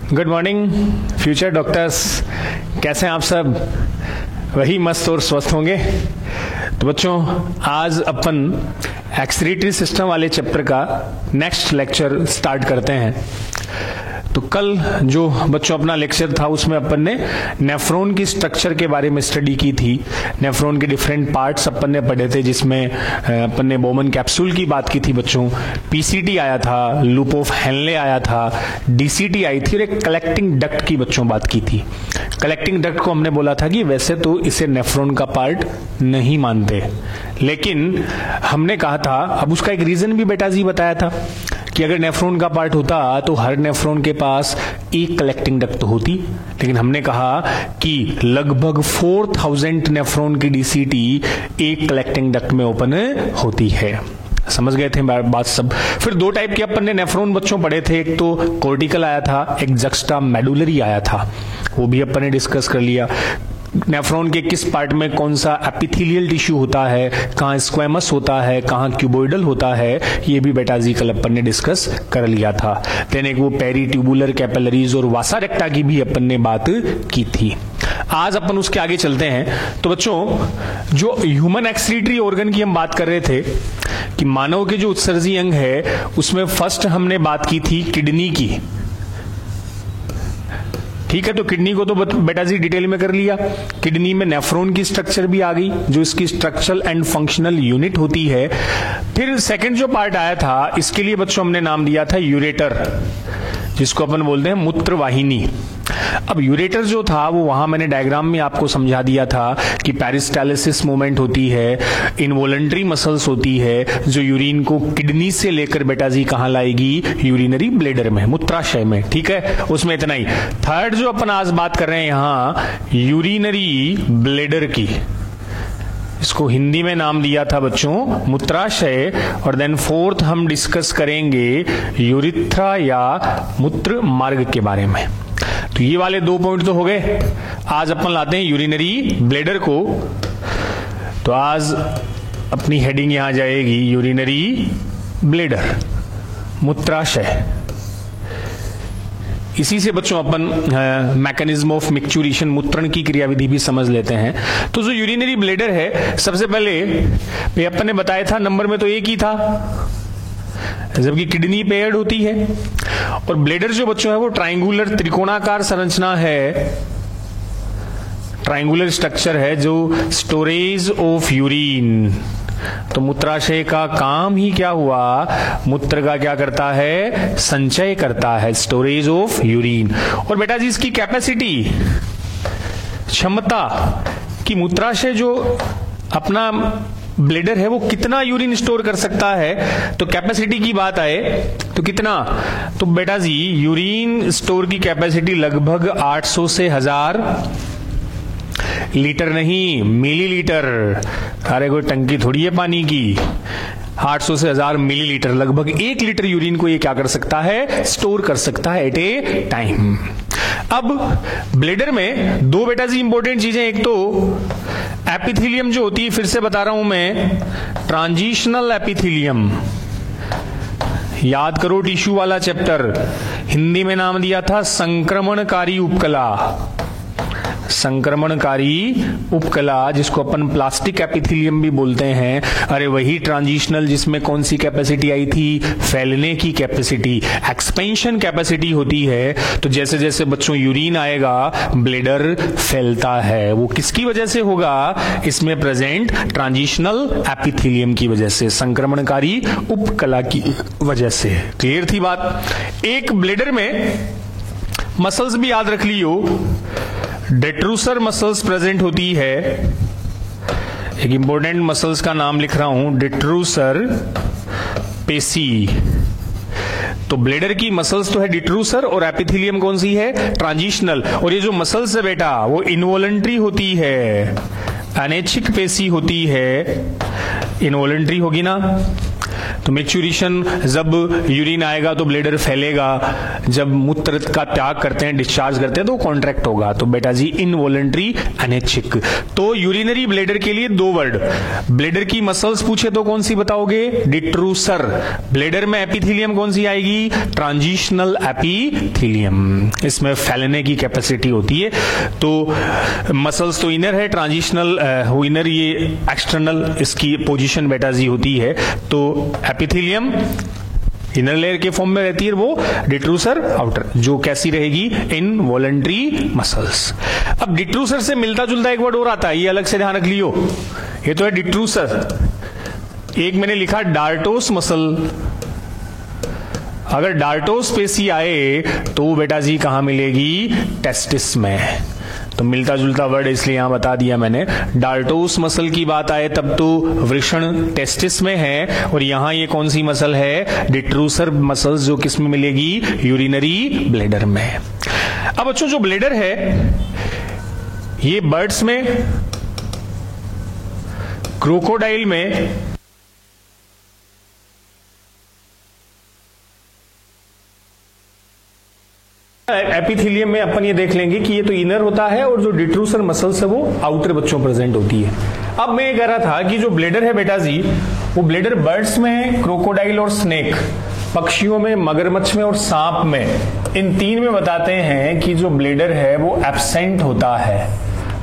Good morning future doctors, कैसे हैं आप सब? वही मस्त और स्वस्थ होंगे। तो बच्चों, आज अपन एक्सक्रीटरी सिस्टम वाले चैप्टर का नेक्स्ट लेक्चर स्टार्ट करते हैं। तो कल जो बच्चों अपना लेक्चर था उसमें अपन ने नेफ्रॉन की स्ट्रक्चर के बारे में स्टडी की थी। नेफ्रॉन के डिफरेंट पार्ट्स अपन ने पढ़े थे, जिसमें अपन ने बोमन कैप्सूल की बात की थी बच्चों, पीसीटी आया था, लूप ऑफ हेनले आया था, डीसीटी आई थी और एक कलेक्टिंग डक्ट की बच्चों बात की थी। कलेक्टिंग डक्ट को हमने बोला था कि वैसे तो इसे नेफ्रॉन का पार्ट नहीं मानते, लेकिन हमने कहा था, अब उसका एक रीजन भी बेटा जी बताया था कि अगर नेफ्रॉन का पार्ट होता तो हर नेफ्रॉन के पास एक कलेक्टिंग डक्ट होती, लेकिन हमने कहा कि लगभग 4000 नेफ्रॉन की डीसीटी एक कलेक्टिंग डक्ट में ओपन होती है। समझ गए थे बात सब? फिर दो टाइप के अपन ने नेफ्रॉन बच्चों पढ़े थे, एक तो कॉर्टिकल आया था, एक जक्स्टा मेडुलरी आया था, वो भी अपन ने डिस्कस कर लिया। नेफ्रॉन के किस पार्ट में कौन सा एपिथेलियल टिश्यू होता है, कहाँ स्क्वेमस होता है, कहाँ क्यूबोइडल होता है, ये भी बेटा जी कल अपन ने डिस्कस कर लिया था। देन एक वो पेरी ट्यूबुलर कैपिलरीज और वासा रेक्टा की भी अपन ने बात की थी। आज अपन उसके आगे चलते हैं। तो बच्चों, जो ह्यूमन एक्सक्रीटरी ऑर्गन की हम बात कर रहे थे कि मानव के जो उत्सर्जी अंग है उसमें फर्स्ट हमने बात की थी किडनी की। ठीक है, तो किडनी को तो बेटा जी डिटेल में कर लिया। किडनी में नेफ्रॉन की स्ट्रक्चर भी आ गई, जो इसकी स्ट्रक्चरल एंड फंक्शनल यूनिट होती है। फिर सेकंड जो पार्ट आया था, इसके लिए बच्चों हमने नाम दिया था यूरेटर, जिसको अपन बोलते हैं मूत्र वाहिनी। अब यूरेटर जो था वो वहां मैंने डायग्राम में आपको समझा दिया था कि पेरिस्टालिसिस मूवमेंट होती है, इनवॉलंटरी मसल्स होती है, जो यूरिन को किडनी से लेकर बेटा जी कहां लाएगी? यूरिनरी ब्लेडर में, मूत्राशय में। ठीक है, उसमें इतना ही। थर्ड जो अपन आज बात कर रहे हैं यहां यूरिनरी ब्लेडर की, इसको हिंदी में नाम दिया था बच्चों मूत्राशय। और देन फोर्थ हम डिस्कस करेंगे यूरिथ्रा या मूत्र मार्ग के बारे में। तो ये वाले दो पॉइंट तो हो गए। आज अपन लाते हैं यूरिनरी ब्लेडर को। तो आज अपनी हेडिंग यहां जाएगी यूरिनरी ब्लेडर, मूत्राशय। इसी से बच्चों अपन मैकेनिज्म ऑफ मिक्चुरेशन, मूत्रण की क्रियाविधि भी समझ लेते हैं। तो जो यूरिनरी ब्लेडर है, सबसे पहले अपन ने बताया था नंबर में तो एक ही था, जबकि किडनी पेयर्ड होती है। और ब्लेडर जो बच्चों है वो ट्रायंगुलर त्रिकोणाकार संरचना है, ट्रायंगुलर स्ट्रक्चर है, जो स्टोरेज ऑफ यूरिन। तो मूत्राशय का काम ही क्या हुआ? मूत्र का क्या करता है? संचय करता है, स्टोरेज ऑफ यूरिन। और बेटा जी इसकी कैपेसिटी, क्षमता कि मूत्राशय जो अपना ब्लेडर है वो कितना यूरिन स्टोर कर सकता है, तो कैपेसिटी की बात आए तो कितना? तो बेटा जी यूरिन स्टोर की कैपेसिटी लगभग 800 से 1000 लीटर, नहीं मिलीलीटर। अरे कोई टंकी थोड़ी है पानी की। 800 से 1000 मिलीलीटर, लगभग 1 लीटर यूरिन को ये क्या कर सकता है? स्टोर कर सकता है एट ए टाइम। अब ब्लेडर में दो बेटा जी इंपॉर्टेंट चीजें, एक तो एपिथेलियम जो होती है, फिर से बता रहा हूं मैं, ट्रांजिशनल एपिथेलियम। याद करो टिश्यू वाला चैप्टर, हिंदी में नाम दिया था संक्रमणकारी उपकला। संक्रमणकारी उपकला, जिसको अपन प्लास्टिक एपिथेलियम भी बोलते हैं। अरे वही ट्रांजिशनल जिसमें कौन सी कैपेसिटी आई थी? फैलने की कैपेसिटी, एक्सपेंशन कैपेसिटी होती है। तो जैसे जैसे बच्चों यूरिन आएगा, ब्लेडर फैलता है। वो किसकी वजह से होगा? इसमें प्रेजेंट ट्रांजिशनल एपिथेलियम की वजह से, संक्रमणकारी उपकला की वजह से। क्लियर थी बात? एक ब्लेडर में मसल्स भी याद रख लियो, डेट्रूसर मसल्स प्रेजेंट होती है। एक इंपॉर्टेंट मसल्स का नाम लिख रहा हूं, डेट्रूसर पेशी। तो ब्लेडर की मसल्स तो है डिट्रूसर, और एपिथेलियम कौन सी है? ट्रांजिशनल। और ये जो मसल्स है बेटा वो इनवॉलंटरी होती है, अनैच्छिक पेशी होती है, इनवॉलंटरी होगी ना। तो मैच्योरेशन, जब यूरिन आएगा तो ब्लेडर फैलेगा, जब मूत्र का त्याग करते हैं, डिस्चार्ज करते हैं तो कॉन्ट्रैक्ट होगा। तो बेटा जी इनवॉलंटरी अनैच्छिक। तो यूरिनरी ब्लेडर के लिए 2 वर्ड। ब्लेडर की मसल्स पूछे तो कौन सी बताओगे? डिट्रूसर। ब्लेडर में एपिथेलियम कौन सी आएगी? Transitional epithelium. इसमें फैलने की कैपेसिटी होती है। तो मसल्स तो इनर है, ट्रांजिशनल इनर, ये एक्सटर्नल, इसकी पोजीशन बेटा जी होती है। तो एपिथेलियम इनर लेयर के फॉर्म में रहती है, वो डिट्रूसर आउटर, जो कैसी रहेगी? Involuntary muscles. अब डिट्रूसर से मिलता जुलता एक वर्ड और आता है, ये अलग से ध्यान रख लियो। ये तो है डिट्रूसर। एक मैंने लिखा डार्टोस मसल। अगर डार्टोस पेशी आए तो बेटा जी कहां मिलेगी? टेस्टिस में। तो मिलता जुलता वर्ड इसलिए यहां बता दिया मैंने। डार्टोस मसल की बात आए तब तो वृषण टेस्टिस में है, और यहां ये कौन सी मसल है? डिट्रूसर मसल्स, जो किस में मिलेगी? यूरिनरी ब्लेडर में। अब बच्चों जो ब्लेडर है ये बर्ड्स में, क्रोकोडाइल में, एपिथेलियम में अपन ये देख लेंगे कि ये तो इनर होता है, और जो डिट्रूसर मसल्स है वो आउटर बच्चों प्रेजेंट होती है। अब मैं ये कह रहा था कि जो ब्लेडर है बेटा जी, वो ब्लेडर बर्ड्स में, क्रोकोडाइल और स्नेक, पक्षियों में, मगरमच्छ में और सांप में, इन 3 में बताते हैं कि जो ब्लेडर है वो एब्सेंट होता है।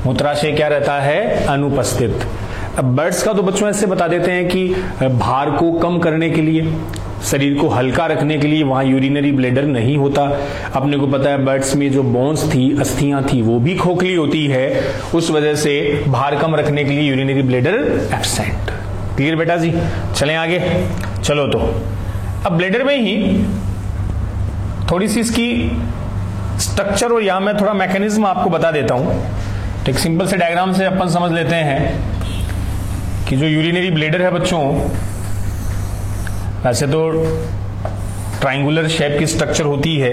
मूत्राशय क्या रहता है? अनुपस्थित। अब बर्ड्स का तो बच्चों ऐसे बता देते हैं कि भार को कम करने के लिए, शरीर को हल्का रखने के लिए वहां यूरिनरी ब्लेडर नहीं होता। अपने को पता है बर्ड्स में जो बोन्स थी, अस्थियां थी, वो भी खोखली होती है, उस वजह से भार कम रखने के लिए यूरिनरी ब्लेडर एब्सेंट। क्लियर बेटा जी? चलें आगे। चलो तो अब ब्लेडर में ही थोड़ी सी इसकी स्ट्रक्चर, और यहां मैं थोड़ा मैकेनिज्म आपको बता देता हूं। एक सिंपल से डायग्राम से अपन समझ लेते हैं कि जो यूरिनरी ब्लेडर है बच्चों, वैसे तो ट्रायंगुलर शेप की स्ट्रक्चर होती है।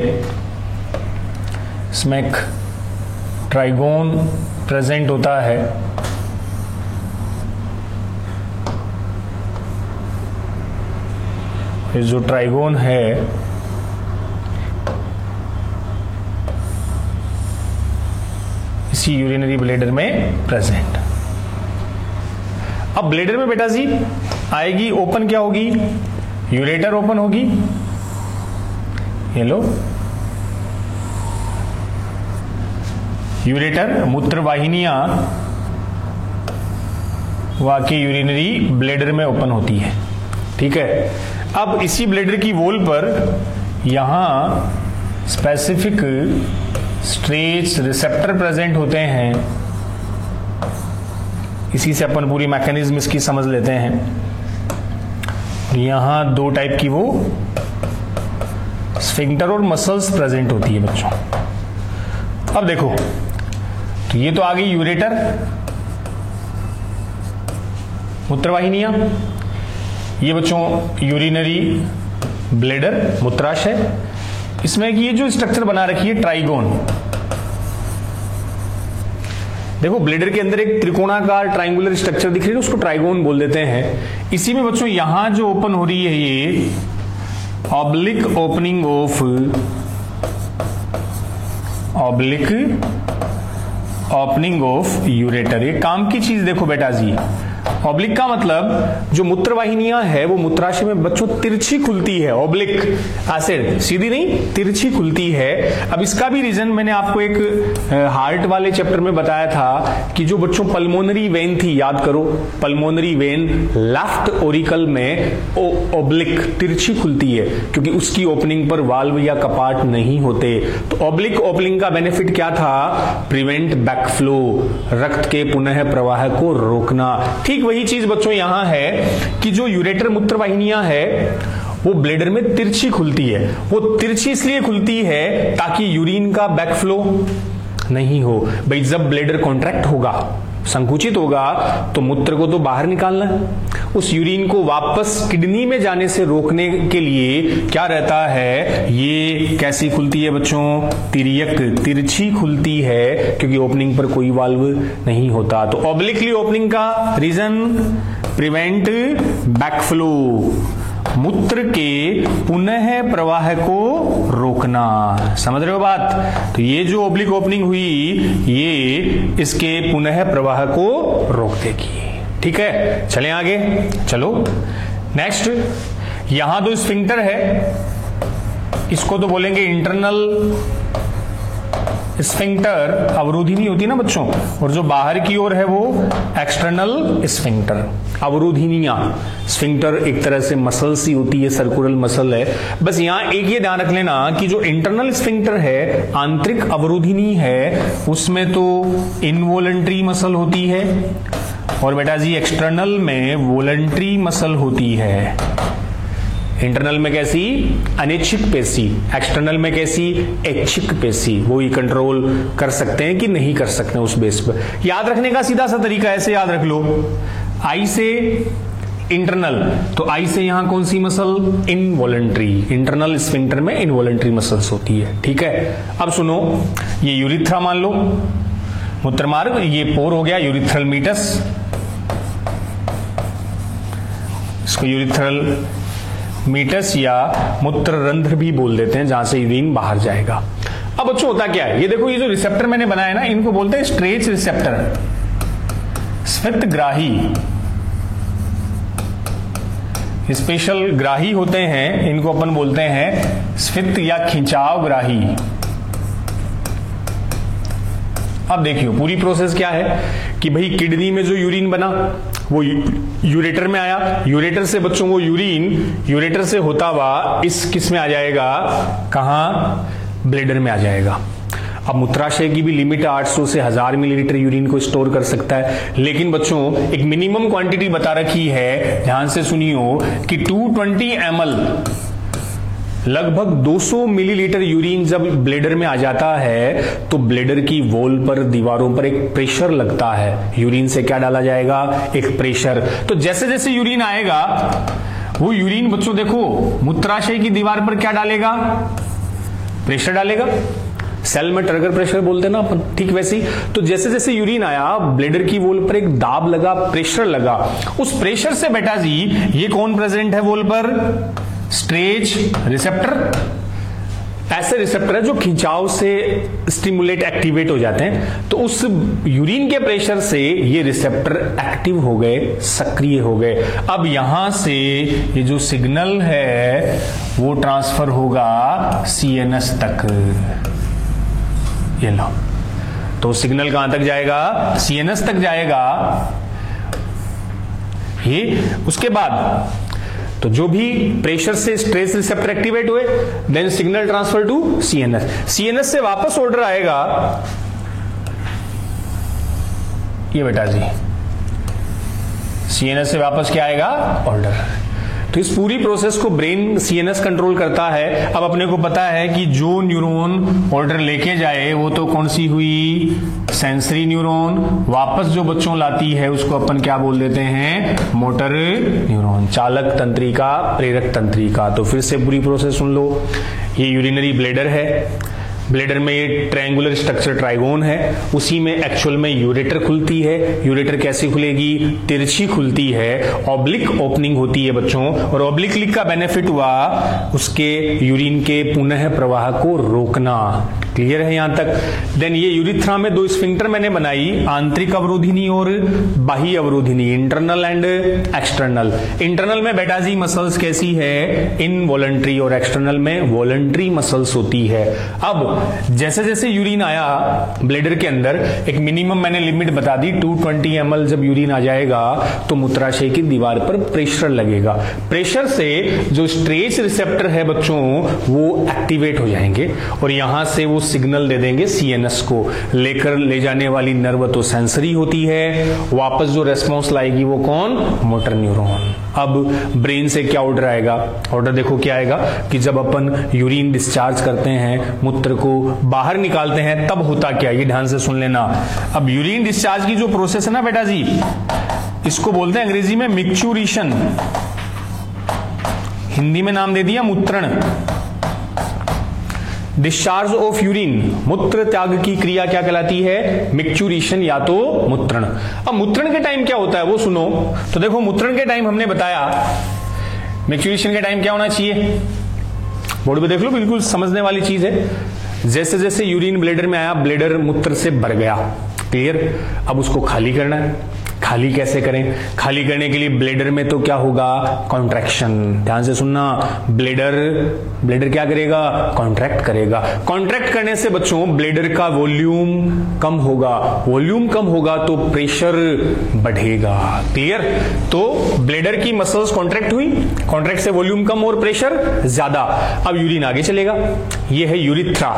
इसमें एक ट्राइगोन प्रेजेंट होता है, ये जो ट्राइगोन है इसी यूरिनरी ब्लेडर में प्रेजेंट। अब ब्लेडर में बेटा जी आएगी, ओपन क्या होगी? यूरेटर ओपन होगी। ये लो, यूरेटर, मूत्र वाहिनियां वाकई यूरिनरी ब्लेडर में ओपन होती है। ठीक है। अब इसी ब्लेडर की वॉल पर यहां स्पेसिफिक स्ट्रेच रिसेप्टर प्रेजेंट होते हैं। इसी से अपन पूरी मैकेनिज्म इसकी समझ लेते हैं। यहां 2 टाइप की वो स्फिंक्टर और मसल्स प्रेजेंट होती है बच्चों। अब देखो, तो ये तो आ गई यूरेटर, मूत्रवाहिनियां, ये बच्चों यूरिनरी ब्लेडर, मूत्राशय। इसमें ये जो स्ट्रक्चर बना रखी है ट्राइगोन, देखो ब्लेडर के अंदर एक त्रिकोणाकार ट्रायंगुलर स्ट्रक्चर दिख रही है, उसको ट्राइगोन बोल देते हैं। इसी में बच्चों यहां जो ओपन हो रही है ये ऑब्लिक ओपनिंग ऑफ यूरेटर। ये काम की चीज देखो बेटा जी। ऑब्लिक का मतलब जो मूत्रवाहिनियां है वो मूत्राशय में बच्चों तिरछी खुलती है। ऑब्लिक एसिड, सीधी नहीं, तिरछी खुलती है। अब इसका भी रीजन मैंने आपको एक हार्ट वाले चैप्टर में बताया था कि जो बच्चों पल्मोनरी वेन थी, याद करो, पल्मोनरी वेन लेफ्ट ओरिकल में ऑब्लिक तिरछी खुलती है क्योंकि उसकी ओपनिंग पर वाल्व या कपाट नहीं होते। तो ऑब्लिक ओपनिंग का बेनिफिट क्या था? प्रिवेंट बैकफ्लो, रक्त के पुनः प्रवाह को रोकना। ठीक वही चीज बच्चों यहां है कि जो यूरेटर मूत्रवाहिनियां है वो ब्लेडर में तिरछी खुलती है। वो तिरछी इसलिए खुलती है ताकि यूरिन का बैकफ्लो नहीं हो। भाई जब ब्लेडर कॉन्ट्रैक्ट होगा, संकुचित होगा, तो मूत्र को तो बाहर निकालना है। उस यूरिन को वापस किडनी में जाने से रोकने के लिए क्या रहता है? ये कैसी खुलती है बच्चों? तिर्यक, तिरछी खुलती है क्योंकि ओपनिंग पर कोई वाल्व नहीं होता। तो ऑब्लिकली ओपनिंग का रीजन प्रिवेंट बैकफ्लो, मूत्र के पुनः प्रवाह को रोकना। समझ रहे हो बात? तो ये जो ओब्लिक ओपनिंग हुई ये इसके पुनः प्रवाह को रोक देगी। ठीक है, चलें आगे। चलो नेक्स्ट, यहां तो स्फिंक्टर है, इसको तो बोलेंगे इंटरनल स्फिंक्टर, अवरोधी नहीं होती ना बच्चों, और जो बाहर की ओर है वो एक्सटर्नल स्फिंक्टर। अवरोधिनिया, स्फिंक्टर एक तरह से मसल सी होती है, सर्कुलर मसल है। बस यहां एक ये ध्यान रख लेना कि जो इंटरनल स्फिंक्टर है, आंतरिक अवरोधिनी है, उसमें तो इनवॉलंटरी मसल होती है, और बेटा जी एक्सटर्नल में वॉलंटरी मसल होती है। इंटरनल में कैसी? अनैच्छिक पेशी, एक्सटर्नल में कैसी? ऐच्छिक पेशी। वो ही कंट्रोल कर सकते हैं कि नहीं कर सकते हैं उस बेस पर। याद रखने का सीधा सा तरीका ऐसे याद रख लो, आई से इंटरनल, तो आई से यहां कौन सी मसल? इनवॉलंटरी। इंटरनल स्फिंक्टर में इनवॉलंटरी मसल्स होती है। ठीक है, अब सुनो, ये यूरिथ्रा मान लो, मूत्रमार्ग, ये पोर हो गया यूरिथ्रल मीटस, इसको यूरिथ्रल मीटस या मूत्र रंध्र भी बोल देते हैं, जहां से यूरिन बाहर जाएगा। अब बच्चों होता क्या है, ये देखो, ये जो रिसेप्टर मैंने बनाया ना, इनको बोलते हैं स्ट्रेच रिसेप्टर, स्फीतग्राही, स्पेशल ग्राही होते हैं, इनको अपन बोलते हैं स्फीत या खिंचावग्राही। अब देखियो पूरी प्रोसेस क्या है कि भाई किडनी में जो यूरिन बना वो यूरेटर में आया, यूरेटर से बच्चों वो यूरिन यूरेटर से होता हुआ इस किस में आ जाएगा? कहां? ब्लेडर में आ जाएगा। अब मूत्राशय की भी लिमिट 800 से 1000 मिलीलीटर यूरिन को स्टोर कर सकता है, लेकिन बच्चों एक मिनिमम क्वांटिटी बता रखी है, ध्यान से सुनियो, कि 220 ml, लगभग 200 मिलीलीटर यूरिन जब ब्लेडर में आ जाता है तो ब्लेडर की वॉल पर, दीवारों पर एक प्रेशर लगता है। यूरिन से क्या डाला जाएगा? एक प्रेशर। तो जैसे जैसे यूरिन आएगा वो यूरिन बच्चों देखो मूत्राशय की दीवार पर क्या डालेगा? प्रेशर डालेगा। सेल में ट्रिगर प्रेशर बोलते हैं ना अपन, ठीक वैसे ही। तो जैसे जैसे यूरिन आया ब्लेडर की वॉल पर एक दाब लगा, प्रेशर लगा, उस प्रेशर से बेटा जी ये कौन प्रेजेंट है वॉल पर? Stretch receptor. ऐसे रिसेप्टर है जो खिंचाव से स्टिमुलेट एक्टिवेट हो जाते हैं, तो उस यूरिन के प्रेशर से ये रिसेप्टर एक्टिव हो गए, सक्रिय हो गए। अब यहां से ये जो सिग्नल है वो ट्रांसफर होगा सीएनएस तक। ये लो, तो सिग्नल कहां तक जाएगा? सीएनएस तक जाएगा। ये उसके बाद तो जो भी प्रेशर से स्ट्रेस रिसेप्टर एक्टिवेट हुए, then signal transfer to CNS. CNS से वापस ऑर्डर आएगा, ये बेटा जी, सीएनएस से वापस क्या आएगा? ऑर्डर। तो इस पूरी प्रोसेस को ब्रेन सीएनएस कंट्रोल करता है। अब अपने को पता है कि जो न्यूरॉन ऑर्डर लेके जाए वो तो कौन सी हुई? Sensory neuron. वापस जो बच्चों लाती है उसको अपन क्या बोल देते हैं? Motor neuron. चालक तंत्रिका, प्रेरक तंत्रिका। तो फिर से पूरी प्रोसेस सुन लो। ये यूरिनरी ब्लेडर है, ब्लेडर में ये ट्रायंगुलर स्ट्रक्चर ट्राइगोन है, उसी में एक्चुअल में यूरेटर खुलती है। यूरेटर कैसे खुलेगी? तिरछी खुलती है, ऑब्लिक ओपनिंग होती है बच्चों, और ऑब्लिक लिक का बेनिफिट हुआ उसके यूरिन के पुनः प्रवाह को रोकना। क्लियर है यहां तक? देन ये यूरिथ्रा में दो स्फिंक्टर मैंने बनाई, आंतरिक अवरोधिनी और बाह्य अवरोधिनी, इंटरनल एंड एक्सटर्नल। इंटरनल में बेटा जी मसल्स कैसी है? इनवॉलंटरी, और एक्सटर्नल में वॉलंटरी मसल्स होती है। अब जैसे जैसे यूरिन आया ब्लेडर के अंदर, एक मिनिमम मैंने लिमिट बता दी, 220 ml जब यूरिन आ जाएगा तो मूत्राशय की दीवार पर प्रेशर लगेगा। प्रेशर से जो स्ट्रेच रिसेप्टर है बच्चों वो एक्टिवेट हो जाएंगे, और यहां से वो सिग्नल दे देंगे सीएनएस को। लेकर ले जाने वाली नर्व तो सेंसरी होती है, वापस जो रेस्पॉन्स लाएगी वो कौन? Motor neuron. अब ब्रेन से क्या ऑर्डर आएगा? ऑर्डर देखो क्या आएगा कि जब अपन यूरिन डिस्चार्ज करते हैं, मूत्र को बाहर निकालते हैं, तब होता क्या? ये ध्यान से सुन लेना। अब यूरिन डिस्चार्ज की जो प्रोसेस है ना बेटा जी, इसको बोलते हैं अंग्रेजी में मिक्चुरेशन, हिंदी में नाम दे दिया मूत्रण। डिस्चार्ज ऑफ यूरिन, मूत्र त्याग की क्रिया क्या कहलाती है? मिक्चुरेशन या तो मूत्रण। अब मूत्रण के टाइम क्या होता है वो सुनो। तो देखो मूत्रण के टाइम हमने बताया मैच्योरेशन के टाइम क्या होना चाहिए, बोर्ड पे देख लो, बिल्कुल समझने वाली चीज है। जैसे जैसे यूरिन ब्लेडर में आया, ब्लेडर मूत्र से भर गया, क्लियर। अब उसको खाली करना है। खाली कैसे करें, खाली करने के लिए ब्लेडर में तो क्या होगा, कॉन्ट्रैक्शन। ध्यान से सुनना, ब्लेडर क्या करेगा, कॉन्ट्रैक्ट करेगा। कॉन्ट्रैक्ट करने से बच्चों ब्लेडर का वॉल्यूम कम होगा, वॉल्यूम कम होगा तो प्रेशर बढ़ेगा, क्लियर। तो ब्लेडर की मसल्स कॉन्ट्रैक्ट हुई, कॉन्ट्रैक्ट से वॉल्यूम कम और प्रेशर ज्यादा। अब यूरिन आगे चलेगा, ये है यूरिथ्रा।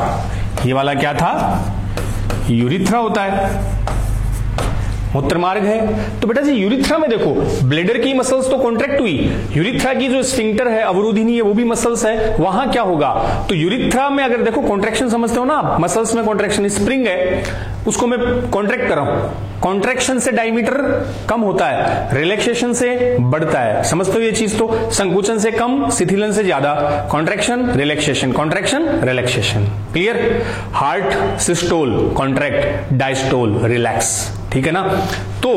ये वाला क्या था, यूरिथ्रा होता है, मूत्र मार्ग है। तो बेटा जी यूरिथ्रा में देखो, ब्लेडर की मसल्स तो कॉन्ट्रैक्ट हुई, यूरिथ्रा की जो स्फिंक्टर है, अवरोधिनी है, वो भी मसल्स है, वहां क्या होगा। तो यूरिथ्रा में अगर देखो कॉन्ट्रैक्शन समझते हो ना, मसल्स में कॉन्ट्रैक्शन, स्प्रिंग है, उसको मैं कॉन्ट्रैक्ट कर रहा हूं, कॉन्ट्रैक्शन से डायमीटर कम होता है, रिलैक्सेशन से बढ़ता है, समझते हो ये चीज। तो संकुचन से कम, शिथिलन से ज्यादा, contraction relaxation, contraction relaxation, clear. Heart systole contract, diastole relax, ठीक है ना। तो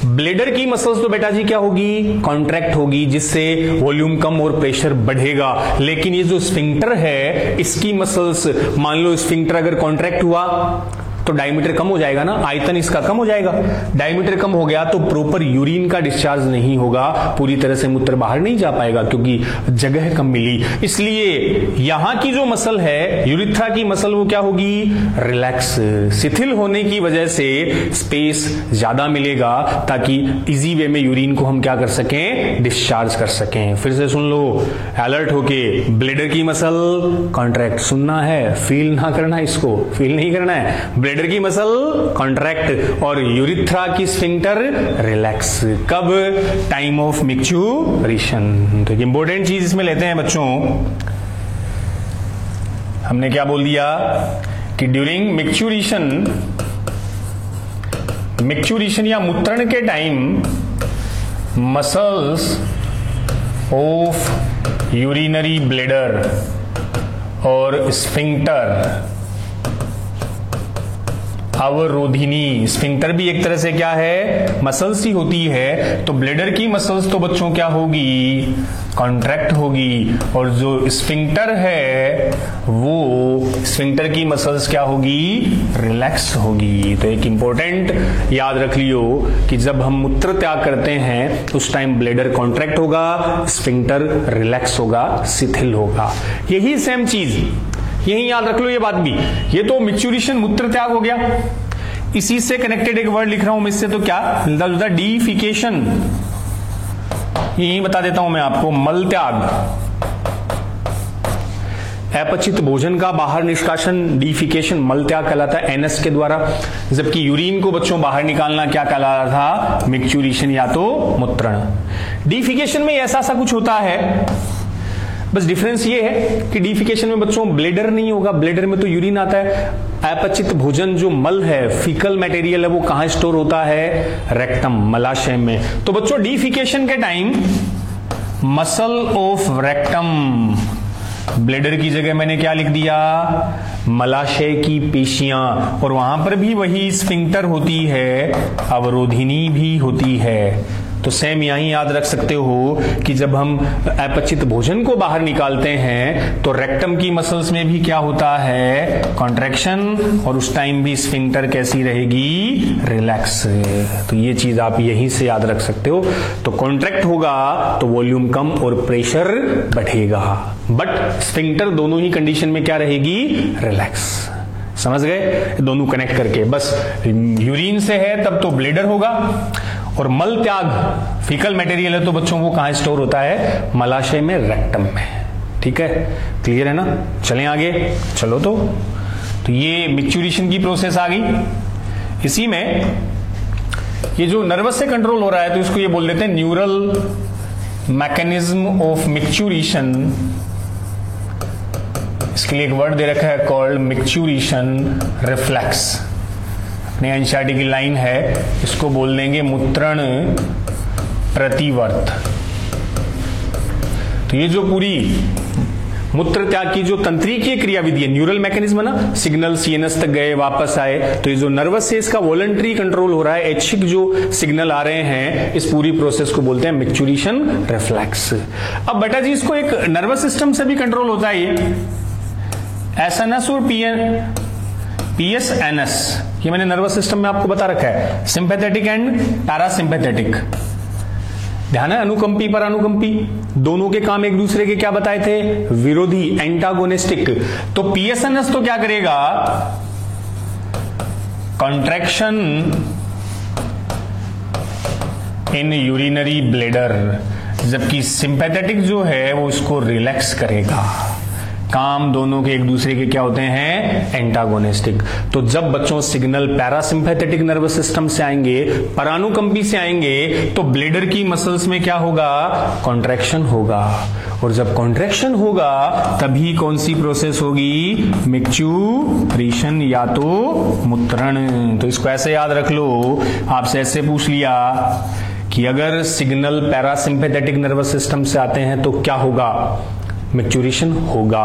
ब्लेडर की मसल्स तो बेटा जी क्या होगी, कॉन्ट्रैक्ट होगी, जिससे वॉल्यूम कम और प्रेशर बढ़ेगा। लेकिन ये जो स्फिंक्टर है, इसकी मसल्स, मान लो स्फिंक्टर अगर कॉन्ट्रैक्ट हुआ तो डायमीटर कम हो जाएगा ना, आयतन इसका कम हो जाएगा। डायमीटर कम हो गया तो प्रॉपर यूरिन का डिस्चार्ज नहीं होगा, पूरी तरह से मूत्र बाहर नहीं जा पाएगा क्योंकि जगह कम मिली। इसलिए यहां की जो मसल है, यूरिथ्रा की मसल, वो क्या होगी, रिलैक्स, शिथिल होने की वजह से स्पेस ज्यादा मिलेगा, ताकि इजी वे में यूरिन को हम क्या कर सकें, डिस्चार्ज कर सकें। फिर से सुन लो अलर्ट होके, ब्लेडर की मसल कॉन्ट्रैक्ट, सुनना है, फील ना करना, इसको फील नहीं करना है। ब्लेडर की मसल कॉन्ट्रैक्ट और यूरिथ्रा की स्फिंक्टर रिलैक्स। कब, टाइम ऑफ मैच्योरेशन। तो इंपॉर्टेंट चीज इसमें लेते हैं बच्चों, हमने क्या बोल दिया कि ड्यूरिंग मैच्योरेशन या मूत्रण के time muscles of urinary bladder और स्फिंक्टर, अवरोधिनी, स्फिंक्टर भी एक तरह से क्या है, मसल्स ही होती है। तो ब्लेडर की मसल्स तो बच्चों क्या होगी, कॉन्ट्रैक्ट होगी, और जो स्फिंक्टर है वो स्फिंक्टर की मसल्स क्या होगी, रिलैक्स होगी। तो एक इंपॉर्टेंट याद रख लियो कि जब हम मूत्र त्याग करते हैं उस टाइम ब्लेडर कॉन्ट्रैक्ट होगा, स्फिंक्टर रिलैक्स होगा, शिथिल होगा। यही सेम चीज यही याद रख लो, ये बात भी। ये तो मैच्योरेशन मूत्र त्याग हो गया, इसी से कनेक्टेड एक वर्ड लिख रहा हूं मैं, इससे तो क्या मिलता जुलता, डीफिकेशन। यही बता देता हूं मैं आपको, मल त्याग, अपचित भोजन का बाहर निष्कासन, डीफिकेशन, मल त्याग कहलाता है एनस के द्वारा। जबकि यूरिन को बच्चों बाहर निकालना क्या कहला रहा था, मैच्योरेशन या तो मूत्रण। डीफिकेशन में ऐसा सा कुछ होता है, बस डिफरेंस ये है कि डीफिकेशन में बच्चों ब्लेडर नहीं होगा, ब्लेडर में तो यूरिन आता है। अपचित भोजन जो मल है, फीकल मटेरियल है, वो कहां स्टोर होता है, रेक्टम, मलाशय में। तो बच्चों डीफिकेशन के time muscle of rectum, bladder की जगह मैंने क्या लिख दिया, मलाशय की पेशियां, और वहां पर भी वही स्फिंक्टर होती है, अवरोधिनी भी होती है। तो सेम यहीं याद रख सकते हो कि जब हम अपचित भोजन को बाहर निकालते हैं तो रेक्टम की मसल्स में भी क्या होता है, कॉन्ट्रैक्शन, और उस टाइम भी स्फिंक्टर कैसी रहेगी, रिलैक्स। तो ये चीज आप यहीं से याद रख सकते हो। तो कॉन्ट्रैक्ट होगा तो वॉल्यूम कम और प्रेशर बढ़ेगा, बट स्फिंक्टर दोनों ही कंडीशन में क्या रहेगी, रिलैक्स। समझ गए, दोनों कनेक्ट करके। बस यूरिन से है तब तो ब्लेडर होगा, और मल त्याग फीकल मटेरियल है तो बच्चों को कहां स्टोर होता है, मलाशय में, रेक्टम में। ठीक है, क्लियर है ना। चलें आगे, चलो। तो ये मैच्योरेशन की प्रोसेस आ गई। इसी में ये जो नर्वस से कंट्रोल हो रहा है तो इसको ये बोल देते हैं न्यूरल मैकेनिज्म ऑफ मैच्योरेशन। इसके लिए एक वर्ड दे रखा है कॉल्ड मैच्योरेशन रिफ्लेक्स। अपने एनसीईआरटी की लाइन है, इसको बोल देंगे मूत्रण प्रतिवर्त। तो ये जो पूरी मूत्र त्याग की जो तंत्रिकीय क्रियाविधि है, न्यूरल मैकेनिज्म ना, सिग्नल सीएनएस तक गए वापस आए, तो ये जो नर्वस है इसका वॉलंटरी कंट्रोल हो रहा है, ऐच्छिक जो सिग्नल आ रहे हैं, इस पूरी प्रोसेस को बोलते हैं मिक्चुरेशन रिफ्लेक्स। अब बेटा जी इसको एक नर्वस सिस्टम से भी कंट्रोल होता है, ये एसएनएस और पीएसएनएस, ये मैंने नर्वस सिस्टम में आपको बता रखा है, सिंपैथेटिक एंड पैरासिम्पैथेटिक। ध्यान है, अनुकंपी पर अनुकंपी दोनों के काम एक दूसरे के क्या बताए थे, विरोधी, एंटागोनिस्टिक। तो पीएसएनएस तो क्या करेगा, कॉन्ट्रैक्शन इन यूरिनरी ब्लैडर, जबकि सिंपैथेटिक जो है वो इसको रिलैक्स करेगा। काम दोनों के एक दूसरे के क्या होते हैं, एंटागोनिस्टिक। तो जब बच्चों सिग्नल पैरासिम्पैथेटिक नर्वस सिस्टम से आएंगे, परानुकंपी से आएंगे, तो ब्लेडर की मसल्स में क्या होगा, कॉन्ट्रैक्शन होगा, और जब कॉन्ट्रैक्शन होगा तभी कौन सी प्रोसेस होगी, मिक्चुरेशन या तो मूत्रण। तो इसको ऐसे याद रख लो, आपसे ऐसे पूछ लिया कि अगर सिग्नल पैरासिम्पैथेटिक नर्वस सिस्टम से आते हैं तो क्या होगा, मिक्चुरेशन होगा।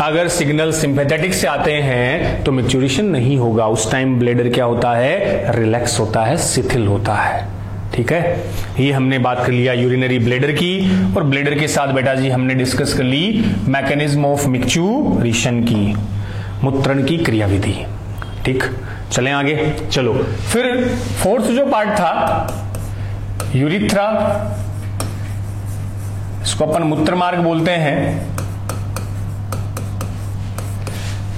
अगर सिग्नल सिंपैथेटिक से आते हैं तो मिक्चुरेशन नहीं होगा, उस टाइम ब्लेडर क्या होता है, रिलैक्स होता है, शिथिल होता है। ठीक है, ये हमने बात कर लिया यूरिनरी ब्लेडर की, और ब्लेडर के साथ बेटा जी हमने डिस्कस कर ली मैकेनिज्म ऑफ मिक्चुरेशन की, मूत्रण की क्रियाविधि। ठीक, चलें आगे। चलो फिर फोर्थ जो पार्ट था यूरिथ्रा, इसको अपन मूत्र मार्ग बोलते हैं,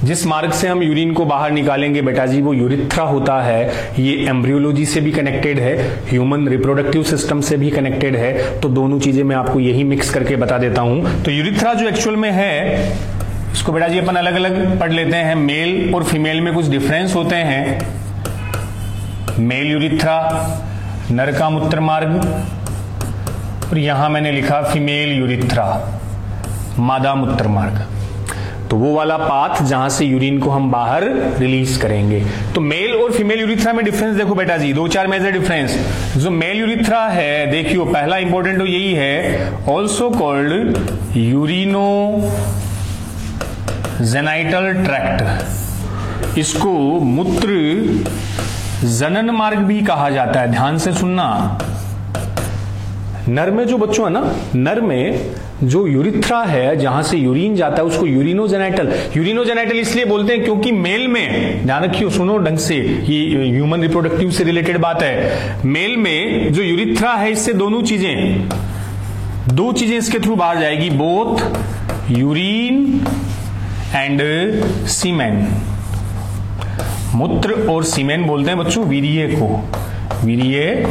जिस मार्ग से हम यूरिन को बाहर निकालेंगे बेटा जी वो यूरिथ्रा होता है। ये एम्ब्रियोलॉजी से भी कनेक्टेड है, ह्यूमन रिप्रोडक्टिव सिस्टम से भी कनेक्टेड है, तो दोनों चीजें मैं आपको यही मिक्स करके बता देता हूं। तो यूरिथ्रा जो एक्चुअल में है, इसको बेटा जी अपन अलग अलग पढ़ लेते हैं। मेल और फीमेल में कुछ डिफरेंस होते हैं। मेल यूरिथ्रा, नर का मूत्र मार्ग, और यहां मैंने लिखा फीमेल यूरिथ्रा, मादा मूत्र मार्ग। तो वो वाला पाथ जहां से यूरिन को हम बाहर रिलीज करेंगे। तो मेल और फीमेल यूरिथ्रा में डिफरेंस देखो बेटा जी, 2-4 मेजर डिफरेंस। जो मेल यूरिथ्रा है, देखियो पहला इंपॉर्टेंट तो यही है, ऑल्सो कॉल्ड यूरिनो जेनाइटल ट्रैक्ट, इसको मूत्र जनन मार्ग भी कहा जाता है। ध्यान से सुनना, नर में जो बच्चों है ना, नर में जो यूरिथ्रा है जहां से यूरिन जाता है उसको यूरिनोजेनाइटल, यूरिनोजेनाइटल इसलिए बोलते हैं क्योंकि मेल में, ध्यान रखियो, सुनो ढंग से, ये ह्यूमन रिप्रोडक्टिव से रिलेटेड बात है। मेल में जो यूरिथ्रा है इससे दो चीजें इसके थ्रू बाहर जाएगी, बोथ यूरिन एंड सीमेन। मूत्र और सीमेन बोलते हैं बच्चों वीर्य को। वीर्य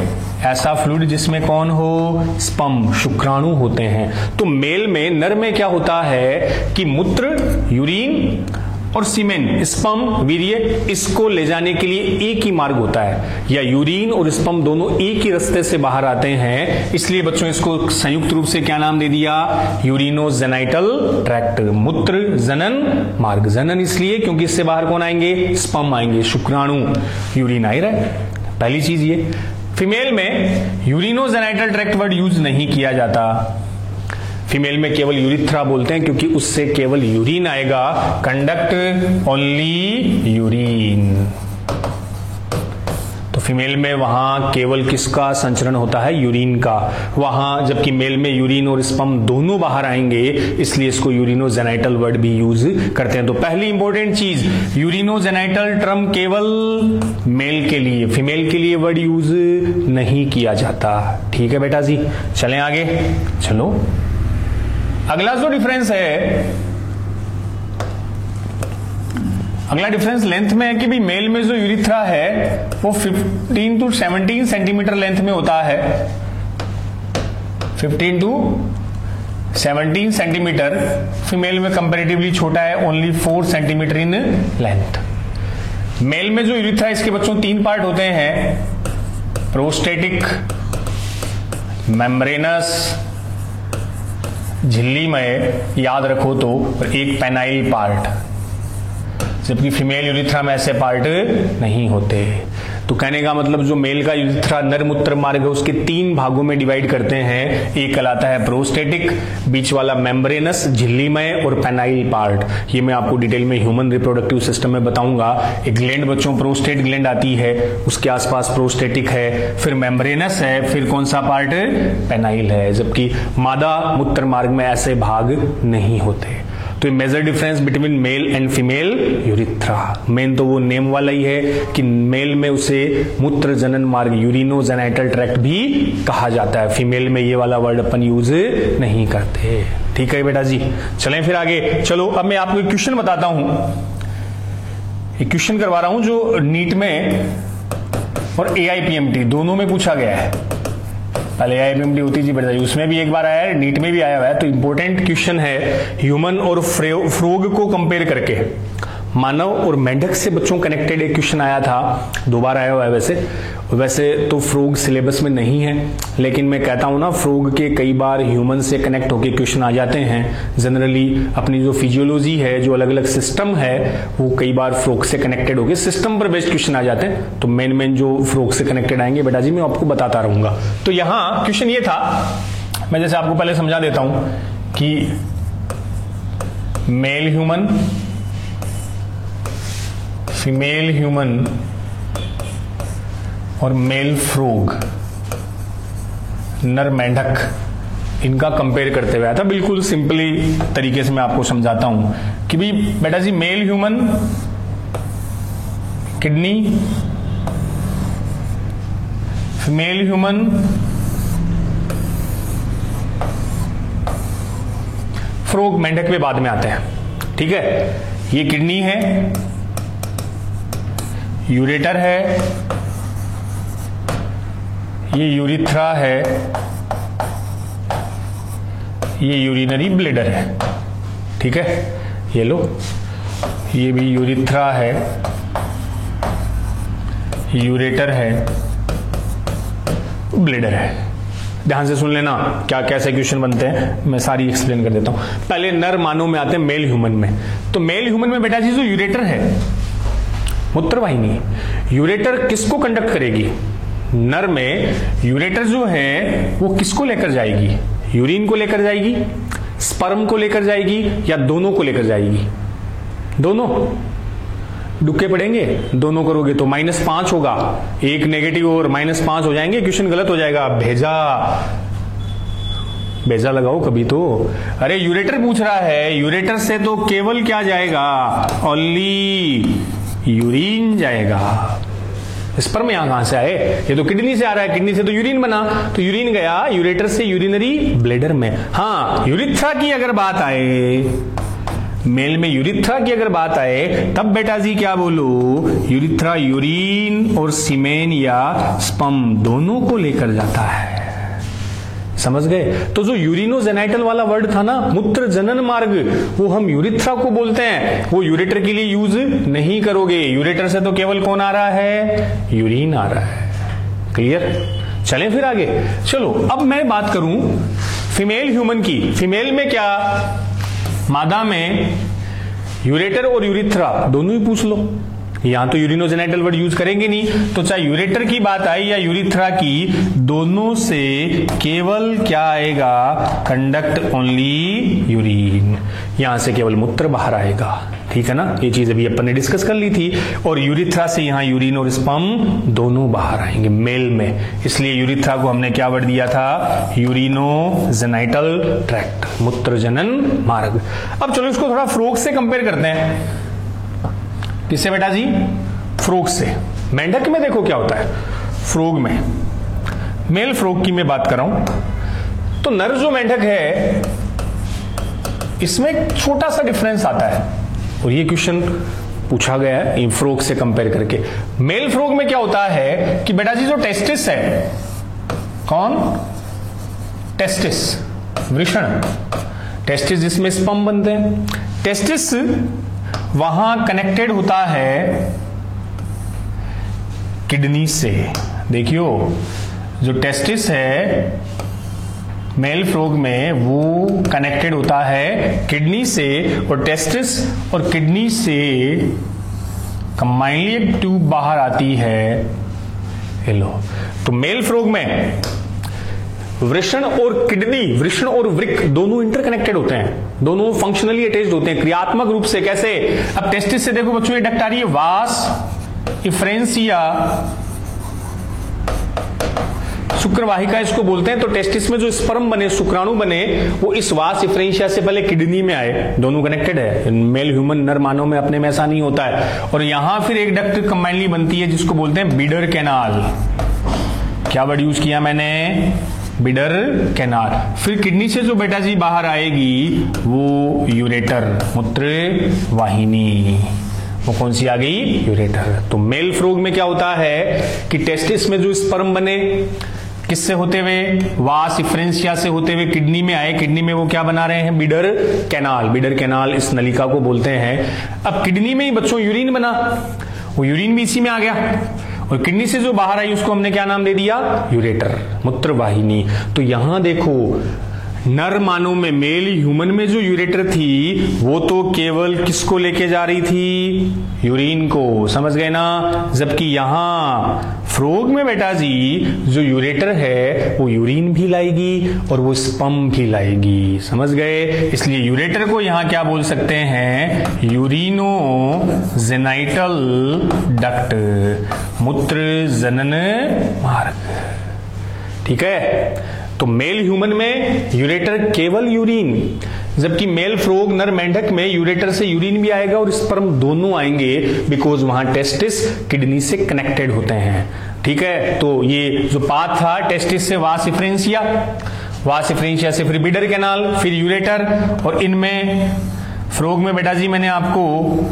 ऐसा फ्लूइड जिसमें कौन हो, स्पर्म, शुक्राणु होते हैं। तो मेल में, नर में क्या होता है कि मूत्र, यूरिन और सीमेन, स्पर्म, वीर्य, इसको ले जाने के लिए एक ही मार्ग होता है, या यूरिन और स्पर्म दोनों एक ही रास्ते से बाहर आते हैं। इसलिए बच्चों इसको संयुक्त रूप से क्या नाम दे दिया, यूरिनोजेनाइटल ट्रैक्ट, मूत्र जनन मार्ग। जनन इसलिए क्योंकि इससे बाहर कौन आएंगे, स्पर्म आएंगे, शुक्राणु, यूरिन आ ही रहा है। पहली चीज ये। फीमेल में यूरिनोजेनाइटल ट्रैक्ट वर्ड यूज नहीं किया जाता, फीमेल में केवल यूरिथ्रा बोलते हैं क्योंकि उससे केवल यूरिन आएगा, कंडक्ट ओनली यूरिन। तो फीमेल में वहां केवल किसका संचरण होता है, यूरिन का, वहां, जबकि मेल में यूरिन और स्पर्म दोनों बाहर आएंगे, इसलिए इसको यूरिनोजेनाइटल वर्ड भी यूज करते हैं। तो पहली इंपॉर्टेंट चीज, यूरिनोजेनाइटल टर्म केवल मेल के लिए, फीमेल के लिए वर्ड यूज नहीं किया जाता। ठीक है बेटा जी, चलें आगे। चलो अगला जो डिफरेंस है, अगला डिफरेंस लेंथ में है कि भाई मेल में जो यूरिथ्रा है वो 15 to 17 सेंटीमीटर लेंथ में होता है, 15 to 17 सेंटीमीटर। फीमेल में कंपैरेटिवली छोटा है, only 4 centimetre in length. Male में जो यूरिथ्रा, इसके बच्चों 3 पार्ट होते हैं, प्रोस्टेटिक, मेम्ब्रेनस, झिल्लीमय, याद रखो तो, और एक पेनाइल पार्ट, जबकि फीमेल यूरिथ्रा में ऐसे पार्ट नहीं होते। तो कहने का मतलब जो मेल का यूरिथ्रा नर मूत्र मार्ग है उसके 3 भागों में डिवाइड करते हैं। एक कहलाता है प्रोस्टेटिक, बीच वाला मेम्ब्रेनस, झिल्लीमय और पेनाइल पार्ट। ये मैं आपको डिटेल में ह्यूमन रिप्रोडक्टिव सिस्टम में बताऊंगा। एक ग्लैंड बच्चों प्रोस्टेट ग्लैंड आती है, उसके आसपास प्रोस्टेटिक है, फिर मेम्ब्रेनस है, फिर कौन सा पार्ट, पेनाइल है। जबकि मादा मूत्र मार्ग में ऐसे भाग नहीं होते। तो major difference between male and female urethra, main तो वो नेम वाला ही है कि मेल में उसे मूत्र जनन मार्ग यूरिनोजेनाइटल ट्रैक्ट भी कहा जाता है, फीमेल में ये वाला वर्ड अपन यूज नहीं करते। ठीक है बेटा जी, चलें फिर आगे। चलो अब मैं आपको एक क्वेश्चन बताता हूं, एक क्वेश्चन करवा रहा हूं जो नीट में और AIPMT दोनों में पूछा गया है। पहले AIPMT होती थी बेटा, उसमें भी एक बार आया है, नीट में भी आया हुआ है। तो इंपॉर्टेंट क्वेश्चन है, ह्यूमन और फ्रोग को कंपेयर करके मानव और मेंढक से बच्चों कनेक्टेड एक क्वेश्चन आया था, 2 बार आया हुआ है। वैसे तो फ्रोग सिलेबस में नहीं है, लेकिन मैं कहता हूं ना फ्रोग के कई बार ह्यूमन से कनेक्ट होकर क्वेश्चन आ जाते हैं। जनरली अपनी जो फिजियोलॉजी है, जो अलग अलग सिस्टम है, वो कई बार फ्रोग से कनेक्टेड होकर सिस्टम पर बेस्ड क्वेश्चन आ जाते हैं। तो मेन जो फ्रोग से कनेक्टेड आएंगे बेटा जी मैं आपको बताता रहूंगा। तो यहां क्वेश्चन ये था, मैं जैसे आपको पहले समझा देता हूं कि मेल ह्यूमन, फीमेल ह्यूमन और मेल फ्रोग, नर मेंढक, इनका कंपेयर करते हुए आया था। बिल्कुल सिंपली तरीके से मैं आपको समझाता हूं कि भाई बेटा जी male human kidney, female human frog, मेंढक पे बाद में आते हैं। ठीक है, ये किडनी है, यूरेटर है, ये यूरिथ्रा है, ये यूरिनरी ब्लेडर है। ठीक है, ये लो, ये भी यूरिथ्रा है, यूरेटर है, ब्लेडर है। ध्यान से सुन लेना क्या कैसे क्वेश्चन बनते हैं, मैं सारी एक्सप्लेन कर देता हूं। पहले नर मानव में आते हैं, मेल ह्यूमन में। तो मेल ह्यूमन में बेटा जी जो यूरेटर है, मूत्रवाहिनी, यूरेटर किसको कंडक्ट करेगी? नर में यूरेटर जो है वो किसको लेकर जाएगी? यूरिन को लेकर जाएगी, स्पर्म को लेकर जाएगी, या दोनों को लेकर जाएगी? दोनों। डुक्के पड़ेंगे, दोनों करोगे तो -5 होगा, एक नेगेटिव और -5 हो जाएंगे, क्वेश्चन गलत हो जाएगा। भेजा लगाओ कभी तो। अरे यूरेटर पूछ रहा है, यूरेटर से तो केवल क्या जाएगा? ओनली यूरिन जाएगा। स्पर्म यहां कहां से आए? ये तो किडनी से आ रहा है, किडनी से तो यूरिन बना, तो यूरिन गया यूरेटर से यूरिनरी ब्लेडर में। हाँ, यूरिथ्रा की अगर बात आए, मेल में यूरिथ्रा की अगर बात आए, तब बेटा जी क्या बोलो? यूरिथ्रा यूरिन और सीमेन या स्पर्म दोनों को लेकर जाता है। समझ गए? तो जो यूरिनोजेनाइटल वाला वर्ड था ना, मूत्र जनन मार्ग, वो हम यूरिथ्रा को बोलते हैं, वो यूरेटर के लिए यूज नहीं करोगे। यूरेटर से तो केवल कौन आ रहा है? यूरिन आ रहा है। क्लियर? चलें फिर आगे। चलो अब मैं बात करूं फीमेल ह्यूमन की। फीमेल में क्या, मादा में यूरेटर और यूरिथ्रा दोनों ही पूछ लो। यहां तो यूरिनोजेनाइटल वर्ड यूज करेंगे नहीं, तो चाहे यूरेटर की बात आई या यूरिथ्रा की, दोनों से केवल क्या आएगा? Conduct only urine. यहां से केवल मूत्र बाहर आएगा। ठीक है ना, ये चीज अभी अपन ने डिस्कस कर ली थी। और यूरिथ्रा से यहां यूरिन और स्पर्म दोनों बाहर आएंगे मेल में, इसलिए यूरिथ्रा को हमने क्या वर्ड दिया था? यूरिनोजेनाइटल ट्रैक्ट, मूत्र जनन मार्ग। अब चलो इसको थोड़ा फ्रोग से कंपेयर करते हैं। किससे बेटा जी? फ्रोग से। मेंढक में देखो क्या होता है, फ्रोग में, मेल फ्रोग की मैं बात कर रहा हूं। तो नर जो मेंढक है, इसमें एक छोटा सा डिफरेंस आता है, और ये क्वेश्चन पूछा गया है इन फ्रोग से कंपेयर करके। मेल फ्रोग में क्या होता है कि बेटा जी जो टेस्टिस है, कौन? टेस्टिस, वृषण, टेस्टिस जिसमें स्पर्म बनते हैं, टेस्टिस वहां कनेक्टेड होता है किडनी से। देखियो, जो टेस्टिस है मेल फ्रोग में, वो कनेक्टेड होता है किडनी से, और टेस्टिस और किडनी से कंबाइनली एक ट्यूब बाहर आती है, ये लो। तो मेल फ्रॉग में वृषण और किडनी, वृषण और वृक्क दोनों इंटरकनेक्टेड होते हैं, दोनों फंक्शनली अटैच्ड होते हैं क्रियात्मक रूप से। कैसे? अब टेस्टिस से देखो बच्चों, ये डक्ट आ रही है, वास इफ्रेंसिया शुक्रवाहिका इसको बोलते हैं। तो टेस्टिस में जो स्पर्म बने, शुक्राणु बने, वो इस वास इफ्रेंसिया से पहले किडनी में आए, दोनों कनेक्टेड है। मेल ह्यूमन नर मानव में अपने में ऐसा नहीं होता है। और यहां फिर एक डक्ट कंबाइनली बनती है जिसको बोलते हैं बिडर कैनाल। क्या वर्ड यूज किया मैंने? Bidder canal. फिर किडनी से जो बेटा जी बाहर आएगी वो यूरेटर, मूत्र वाहिनी। वो कौन सी आ गई? यूरेटर। तो मेल फ्रॉग में क्या होता है कि टेस्टिस में जो स्पर्म बने किससे होते हुए? वास इफ्रेंसिया से होते हुए किडनी में आए। किडनी में वो क्या बना रहे हैं? Bidder canal. बिडर कैनाल इस नलिका को बोलते हैं। अब किडनी में ही बच्चों यूरिन बना, वो यूरिन भी इसी में आ गया, और किडनी से जो बाहर आई उसको हमने क्या नाम दे दिया? यूरेटर, मूत्र वाहिनी। तो यहां देखो, नर मानव में, मेल ह्यूमन में जो यूरेटर थी वो तो केवल किसको लेके जा रही थी? यूरिन को, समझ गए ना? जबकि यहां फ्रॉग में बेटा जी जो यूरेटर है वो यूरिन भी लाएगी और वो स्पर्म भी लाएगी, समझ गए? इसलिए यूरेटर को यहां क्या बोल सकते हैं? यूरिनो जेनाइटल डक्ट, मूत्र जनन मार्ग। ठीक है? तो मेल ह्यूमन में यूरेटर केवल यूरिन, जबकि मेल फ्रॉग नर मेंढक में यूरेटर से यूरिन भी आएगा और स्पर्म दोनों आएंगे, बिकॉज वहां टेस्टिस किडनी से कनेक्टेड होते हैं। ठीक है? तो ये जो पाथ था टेस्टिस से वास इफ्रेंसिया, वास इफ्रेंसिया से फिर बिडर कैनाल, फिर यूरेटर, और इनमें फ्रॉग में बेटा जी मैंने आपको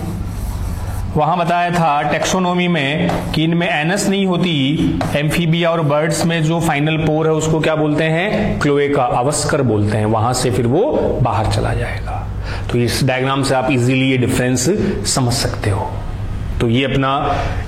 वहां बताया था टेक्सोनोमी में कि इनमें एनस नहीं होती। एम्फीबिया और बर्ड्स में जो फाइनल पोर है उसको क्या बोलते हैं? क्लोएका, अवस्कर बोलते हैं। वहां से फिर वो बाहर चला जाएगा। तो इस डायग्राम से आप इजीली ये डिफरेंस समझ सकते हो। तो ये अपना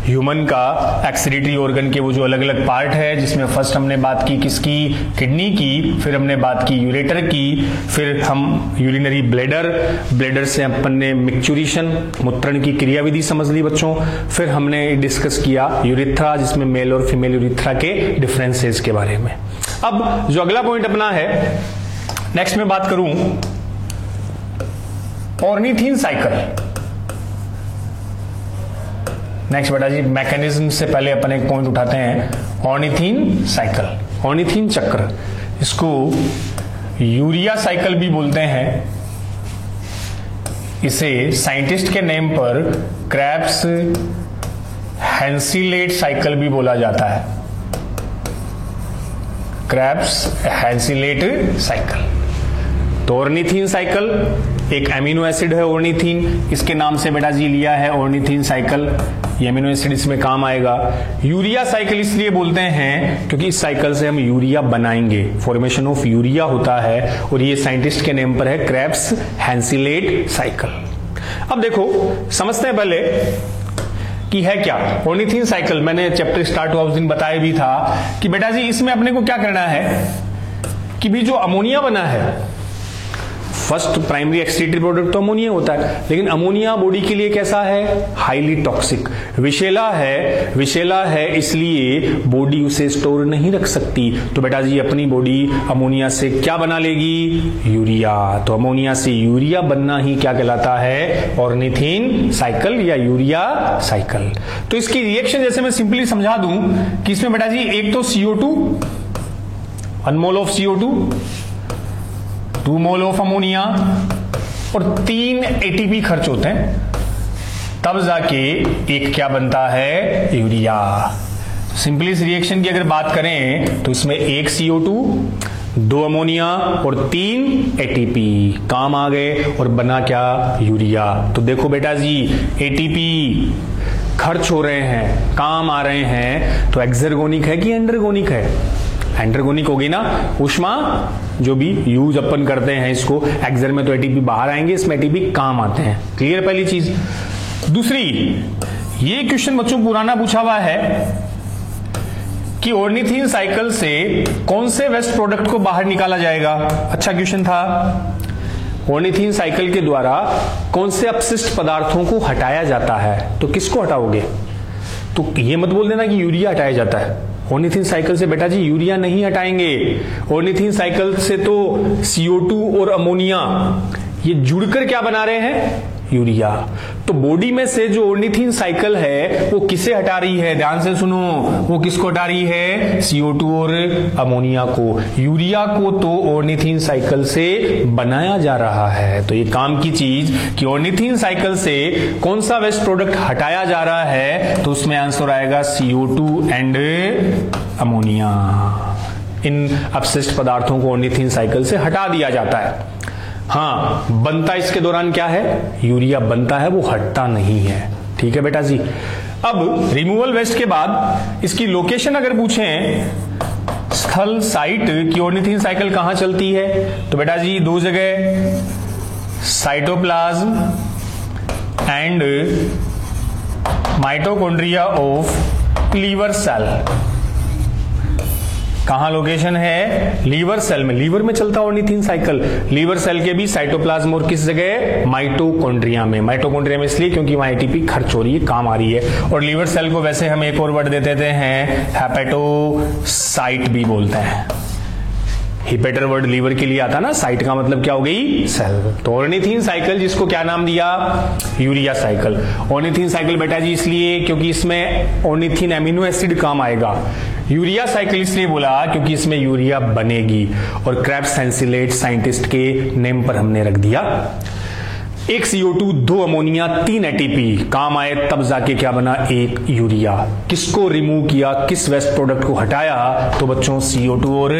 ह्यूमन का एक्सक्रीटरी ऑर्गन के वो जो अलग अलग पार्ट है, जिसमें फर्स्ट हमने बात की किसकी? किडनी की, फिर हमने बात की यूरेटर की, फिर हम यूरिनरी ब्लैडर, ब्लैडर से अपन ने मिक्चुरेशन, मूत्रण की क्रियाविधि समझ ली बच्चों। फिर हमने डिस्कस किया यूरिथ्रा, जिसमें मेल और फीमेल यूरिथ्रा के डिफरेंसेस के बारे में। अब जो अगला पॉइंट अपना है, नेक्स्ट में बात करूं ऑर्निथीन साइकिल। नेक्स्ट बेटा जी मैकेनिज्म से पहले अपन एक पॉइंट उठाते हैं, ऑर्निथीन साइकिल, ऑर्निथीन चक्र। इसको यूरिया साइकिल भी बोलते हैं। इसे साइंटिस्ट के नेम पर क्रेब्स हैंसिलेट साइकिल भी बोला जाता है। Krebs Henseleit cycle. तो ऑर्निथीन साइकिल एक एमिनो एसिड है ऑर्निथीन, इसके नाम से बेटा जी लिया है ऑर्निथीन साइकिल। ये एमिनो एसिड इसमें काम आएगा। यूरिया साइकिल इसलिए बोलते हैं क्योंकि इस साइकिल से हम यूरिया बनाएंगे, फॉर्मेशन ऑफ यूरिया होता है, और ये साइंटिस्ट के नेम पर है क्रेब्स हैंसिलेट साइकिल। अब देखो समझते हैं पहले कि है क्या ऑर्निथीन साइकिल। मैंने चैप्टर स्टार्ट हुआ उस दिन बताया भी था कि बेटा जी इसमें अपने को क्या करना है कि भी जो अमोनिया बना है, फर्स्ट प्राइमरी एक्सक्रीटरी प्रोडक्ट तो अमोनिया होता है, लेकिन अमोनिया बॉडी के लिए कैसा है? हाईली टॉक्सिक, विषैला है। विषैला है इसलिए बॉडी उसे स्टोर नहीं रख सकती। तो बेटा जी अपनी बॉडी अमोनिया से क्या बना लेगी? यूरिया। तो अमोनिया से यूरिया बनना ही क्या कहलाता है? ऑर्निथीन साइकिल या यूरिया साइकिल। तो इसकी रिएक्शन जैसे मैं सिंपली समझा दूं कि इसमें बेटा जी एक तो CO2, 1 mole of CO2, 2 mole of ammonia और 3 ATP खर्च होते हैं, तब जाके एक क्या बनता है? यूरिया। सिंपली इस रिएक्शन की अगर बात करें तो इसमें 1 CO2, 2 अमोनिया और 3 ATP काम आ गए और बना क्या? यूरिया। तो देखो बेटा जी ATP खर्च हो रहे हैं, काम आ रहे हैं, तो एक्सर्गोनिक है कि एंडर्गोनिक है? एंडर्गोनिक होगी ना। ऊष्मा जो भी यूज अपन करते हैं इसको, एक्सर में तो एटीपी बाहर आएंगे, इसमें एटीपी काम आते हैं। क्लियर पहली चीज। दूसरी, ये क्वेश्चन बच्चों पुराना पूछा हुआ है कि ऑर्निथीन साइकिल से कौन से वेस्ट प्रोडक्ट को बाहर निकाला जाएगा। अच्छा क्वेश्चन था। ऑर्निथीन साइकिल के द्वारा कौन से अपशिष्ट पदार्थों को हटाया जाता है? तो किसको हटाओगे? तो ये मत बोल देना कि यूरिया हटाया जाता है, ऑर्निथिन साइकिल से बेटा जी यूरिया नहीं हटाएंगे। ऑर्निथिन साइकिल से तो CO2 और अमोनिया ये जुड़कर क्या बना रहे हैं, यूरिया। तो बॉडी में से जो ऑर्निथिन साइकिल है वो किसे हटा रही है, ध्यान से सुनो, वो किसको हटा रही है, CO2 और अमोनिया को। यूरिया को तो ऑर्निथिन साइकिल से बनाया जा रहा है। तो ये काम की चीज कि ऑर्निथिन साइकिल से कौन सा वेस्ट प्रोडक्ट हटाया जा रहा है, तो उसमें आंसर आएगा CO2 एंड अमोनिया। इन अपशिष्ट पदार्थों को ऑर्निथिन साइकिल से हटा दिया जाता है। हाँ, बनता इसके दौरान क्या है, यूरिया बनता है, वो हटता नहीं है। ठीक है बेटा जी। अब रिमूवल वेस्ट के बाद इसकी लोकेशन अगर पूछें, स्थल साइट की ऑर्निथिन साइकिल कहां चलती है, तो बेटा जी दो जगह, cytoplasm and mitochondria of liver cell. कहां लोकेशन है, लीवर सेल में। लीवर में चलता ऑर्निथिन साइकिल। लीवर सेल के भी साइटोप्लाज्म और किस जगह, माइटोकॉन्ड्रिया में। माइटोकॉन्ड्रिया में इसलिए क्योंकि वहां एटीपी खर्च हो रही है, काम आ रही है। और लीवर सेल को वैसे हम एक और वर्ड दे देते हैं, हेपेटोसाइट भी बोलते हैं। हिपेटर वर्ड लीवर के लिए आता ना, साइट का मतलब क्या हो गई, सेल। तो ऑर्निथिन साइकिल जिसको क्या नाम दिया, यूरिया साइकिल। ऑर्निथिन साइकिल बेटा जी इसलिए क्योंकि इसमें ऑर्निथिन एमिनो एसिड काम आएगा। यूरिया साइकिल इसलिए बोला क्योंकि इसमें यूरिया बनेगी। और क्रेब्स सेंसिलेट साइंटिस्ट के नेम पर हमने रख दिया। एक CO2, 2 अमोनिया, 3 ATP काम आए, तब जाके क्या बना, एक यूरिया। किसको रिमूव किया, किस वेस्ट प्रोडक्ट को हटाया, तो बच्चों CO2 और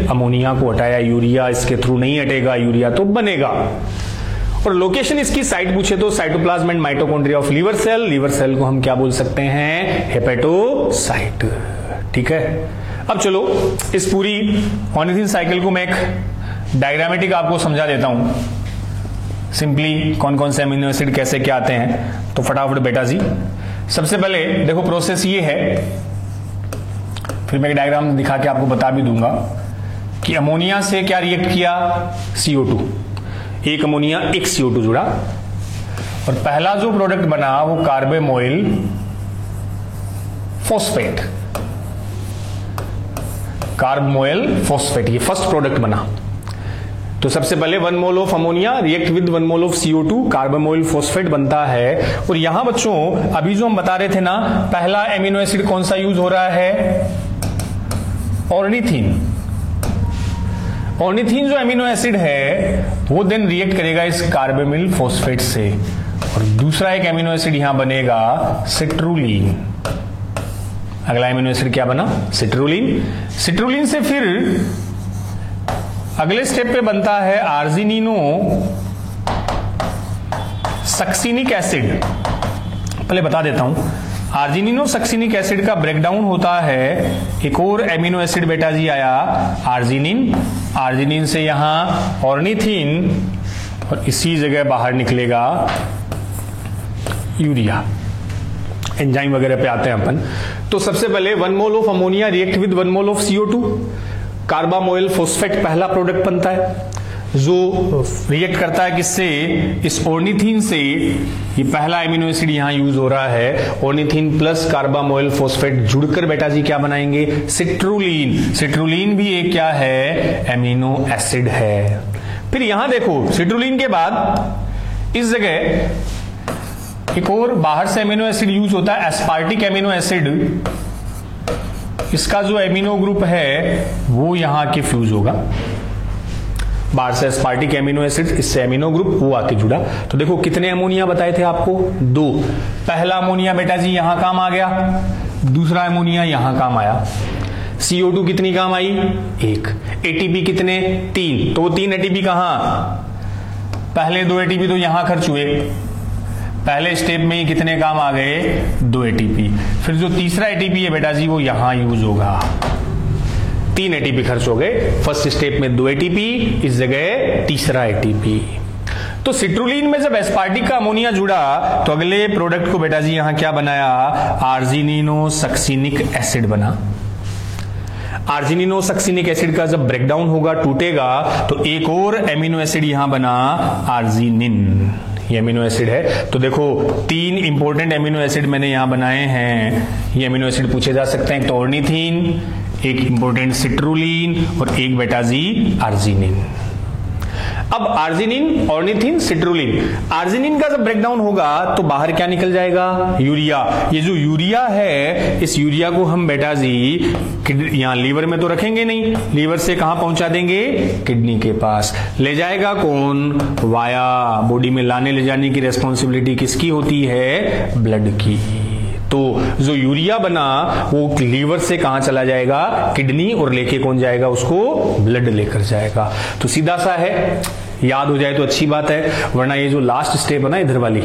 अमोनिया को हटाया। यूरिया इसके थ्रू नहीं हटेगा, यूरिया तो बनेगा। और लोकेशन इसकी साइट पूछे तो cytoplasm and mitochondria of liver cell. Liver cell को हम क्या बोल सकते हैं, हेपेटोसाइट। ठीक है। अब चलो इस पूरी ऑर्निथिन साइकिल को मैं एक डायग्रामेटिक आपको समझा देता हूं, सिंपली कौन कौन से अमीनो एसिड कैसे क्या आते हैं। तो फटाफट बेटा जी, सबसे पहले देखो प्रोसेस ये है, फिर मैं एक डायग्राम दिखा के आपको बता भी दूंगा कि अमोनिया से क्या रिएक्ट किया, CO2, एक अमोनिया एक CO2 जुड़ा, और पहला जो प्रोडक्ट बना वो कार्बामोइल फॉस्फेट, कार्बामोइल फॉस्फेट, ये फर्स्ट प्रोडक्ट बना। तो सबसे पहले 1 mole of ammonia react with 1 mole of CO2, carbamoyl phosphate बनता है। और यहां बच्चों अभी जो हम बता रहे थे ना, पहला एमिनो एसिड कौन सा यूज हो रहा है, ऑर्निथिन। ऑर्निथिन जो एमिनो एसिड है वो देन रिएक्ट करेगा इस कार्बामोइल फॉस्फेट से, और दूसरा एक एमिनो एसिड यहां बनेगा सिट्रुलिन। अगला एमिनो एसिड क्या बना, सिट्रुलिन। सिट्रुलिन से फिर अगले स्टेप पे बनता है आर्जिनिनो सक्सिनिक एसिड। पहले बता देता हूं, आर्जिनिनो सक्सिनिक एसिड का ब्रेकडाउन होता है, एक और एमिनो एसिड बेटा जी आया आर्जिनिन। आर्जिनिन से यहां ऑर्निथिन, और इसी जगह बाहर निकलेगा यूरिया। एंजाइम वगैरह पे आते हैं अपन। तो सबसे पहले 1 mole of ammonia react with 1 mole of CO2, carbamoyl phosphate पहला प्रोडक्ट बनता है, जो रिएक्ट करता है किससे, इस ऑर्निथिन से। ये पहला एमिनो एसिड यहां यूज हो रहा है, ऑर्निथिन प्लस कार्बामोइल फॉस्फेट जुड़कर बेटा जी क्या बनाएंगे, सिट्रुलिन। सिट्रुलिन भी एक क्या है, एमिनो एसिड है। फिर यहां देखो सिट्रुलिन के बाद इस जगह एक और बाहर से एमिनो एसिड यूज होता है, एस्पार्टिक एमिनो एसिड। इसका जो एमिनो ग्रुप है वो यहां के फ्यूज होगा, बाहर से एस्पार्टिक एमिनो एसिड, इससे एमिनो ग्रुप वो आके जुड़ा। तो देखो कितने अमोनिया बताए थे आपको, 2। पहला अमोनिया बेटा जी यहां काम आ गया, दूसरा अमोनिया यहां काम आया। CO2 कितनी काम आई, 1। ATP कितने, 3। तो 3 ATP कहां, पहले 2 ATP तो यहां खर्च हुए, पहले स्टेप में ही कितने काम आ गए, 2 ATP। फिर जो तीसरा ATP है बेटा जी वो यहां यूज होगा, 3 ATP खर्च हो गए। फर्स्ट स्टेप में 2 ATP, इस जगह तीसरा ATP। तो सिट्रुलिन में जब एस्पार्टिक का अमोनिया जुड़ा तो अगले प्रोडक्ट को बेटा जी यहां क्या बनाया, आर्जिनिनो सक्सिनिक एसिड बना। आर्जिनिनो सक्सिनिक एसिड का जब ब्रेकडाउन होगा, टूटेगा, तो एक और एमिनो एसिड यहां बना आर्जिनिन। ये अमीनो एसिड है। तो देखो 3 इंपॉर्टेंट अमीनो एसिड मैंने यहां बनाए हैं। ये अमीनो एसिड पूछे जा सकते हैं, एक तो ऑर्निथीन, एक इंपॉर्टेंट सिट्रुलिन और एक बेटा जी आर्जिनिन। अब आर्जिनिन, ऑर्निथीन, सिट्रुलिन, आर्जिनिन का जब ब्रेकडाउन होगा तो बाहर क्या निकल जाएगा? यूरिया। ये जो यूरिया है, इस यूरिया को हम बेटा जी यहां लीवर में तो रखेंगे नहीं, लीवर से कहां पहुंचा देंगे? किडनी के पास। ले जाएगा कौन? वाया। बॉडी में लाने ले जाने की रेस्पॉन्सिबिलिटी किसकी होती है? ब्लड की। तो जो यूरिया बना वो लीवर से कहां चला जाएगा? किडनी। और लेके कौन जाएगा उसको? ब्लड लेकर जाएगा। तो सीधा सा है, याद हो जाए तो अच्छी बात है, वरना ये जो लास्ट स्टेप है ना इधर वाली,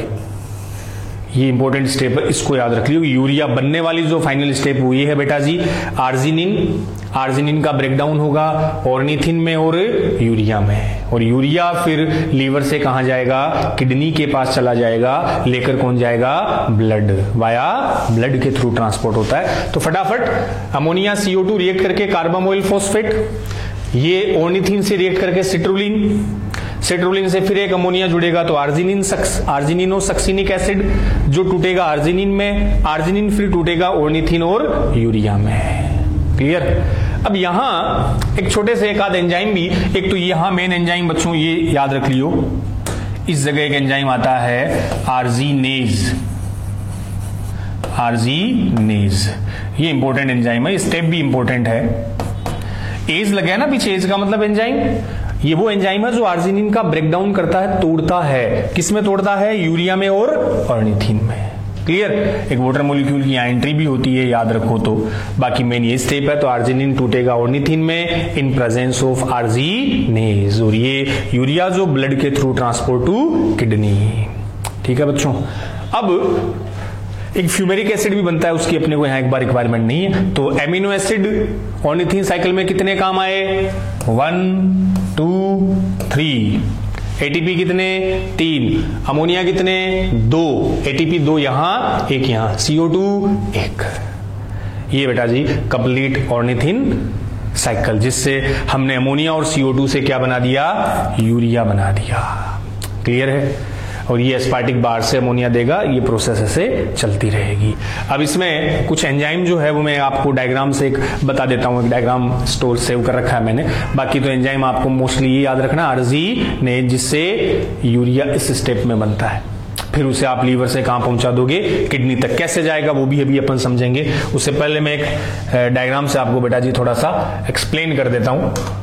ये इंपॉर्टेंट स्टेप है, इसको याद रख लियो। यूरिया बनने वाली जो फाइनल स्टेप वो ये है बेटा जी आर्जिनिन। आर्जिनिन का ब्रेकडाउन होगा ऑर्निथिन में और यूरिया में, और यूरिया फिर लीवर से कहां जाएगा? किडनी के पास चला जाएगा। लेकर कौन जाएगा? ब्लड। वाया ब्लड के थ्रू ट्रांसपोर्ट होता है। तो फटाफट अमोनिया CO2 रिएक्ट करके कार्बामोइल फॉस्फेट, ये ऑर्निथिन से रिएक्ट करके सिट्रुलिन, सिट्रुलिन से फिर एक अमोनिया जुड़ेगा तो आर्जिनिनो सक्सिनिक एसिड, जो टूटेगा आर्जिनिन में, आर्जिनिन फिर टूटेगा ऑर्निथिन और यूरिया में। क्लियर? अब यहां एक छोटे से एक आध एंजाइम भी, एक तो यहां मेन एंजाइम बच्चों ये याद रख लियो, इस जगह एक एंजाइम आता है आर्जिनेज। आर्जिनेज ये इंपॉर्टेंट एंजाइम है, स्टेप भी इंपॉर्टेंट है। एज लगे ना पीछे, एज का मतलब एंजाइम, ये वो एंजाइम है जो आर्जिनिन का ब्रेकडाउन करता है, तोड़ता है। किसमें तोड़ता है? यूरिया में और ऑर्निथिन में। क्लियर? एक वाटर मॉलिक्यूल की एंट्री भी होती है, याद रखो तो। बाकी मेन ये स्टेप है। तो आर्जिनिन टूटेगा ऑर्निथिन में इन प्रेजेंस ऑफ आर्जिनेज, और ये यूरिया जो ब्लड के थ्रू ट्रांसपोर्ट टू किडनी। ठीक है बच्चों? अब एक फ्यूमेरिक एसिड भी बनता है, उसकी अपने को यहां एक बार रिक्वायरमेंट नहीं है। तो एमिनो एसिड ऑर्निथिन साइकिल में कितने काम आए? 1 2 3। एटीपी कितने? 3। अमोनिया कितने? 2। एटीपी 2 यहां, 1 यहां, CO2 1। ये बेटा जी कंप्लीट ऑर्निथिन साइकिल, जिससे हमने अमोनिया और CO2 से क्या बना दिया? यूरिया बना दिया। क्लियर है? और ये एस्पार्टिक बार से अमोनिया देगा, ये प्रोसेस ऐसे चलती रहेगी। अब इसमें कुछ एंजाइम जो है वो मैं आपको डायग्राम से एक बता देता हूं, एक डायग्राम स्टोर सेव कर रखा है मैंने। बाकी तो एंजाइम आपको मोस्टली ये याद रखना आर्जिनेज, जिससे यूरिया इस स्टेप में बनता है। फिर उसे आप लीवर से कहां पहुंचा दोगे? किडनी तक। कैसे जाएगा वो भी अभी अपन समझेंगे। उससे पहले मैं एक डायग्राम से आपको बेटा जी थोड़ा सा एक्सप्लेन कर देता हूं।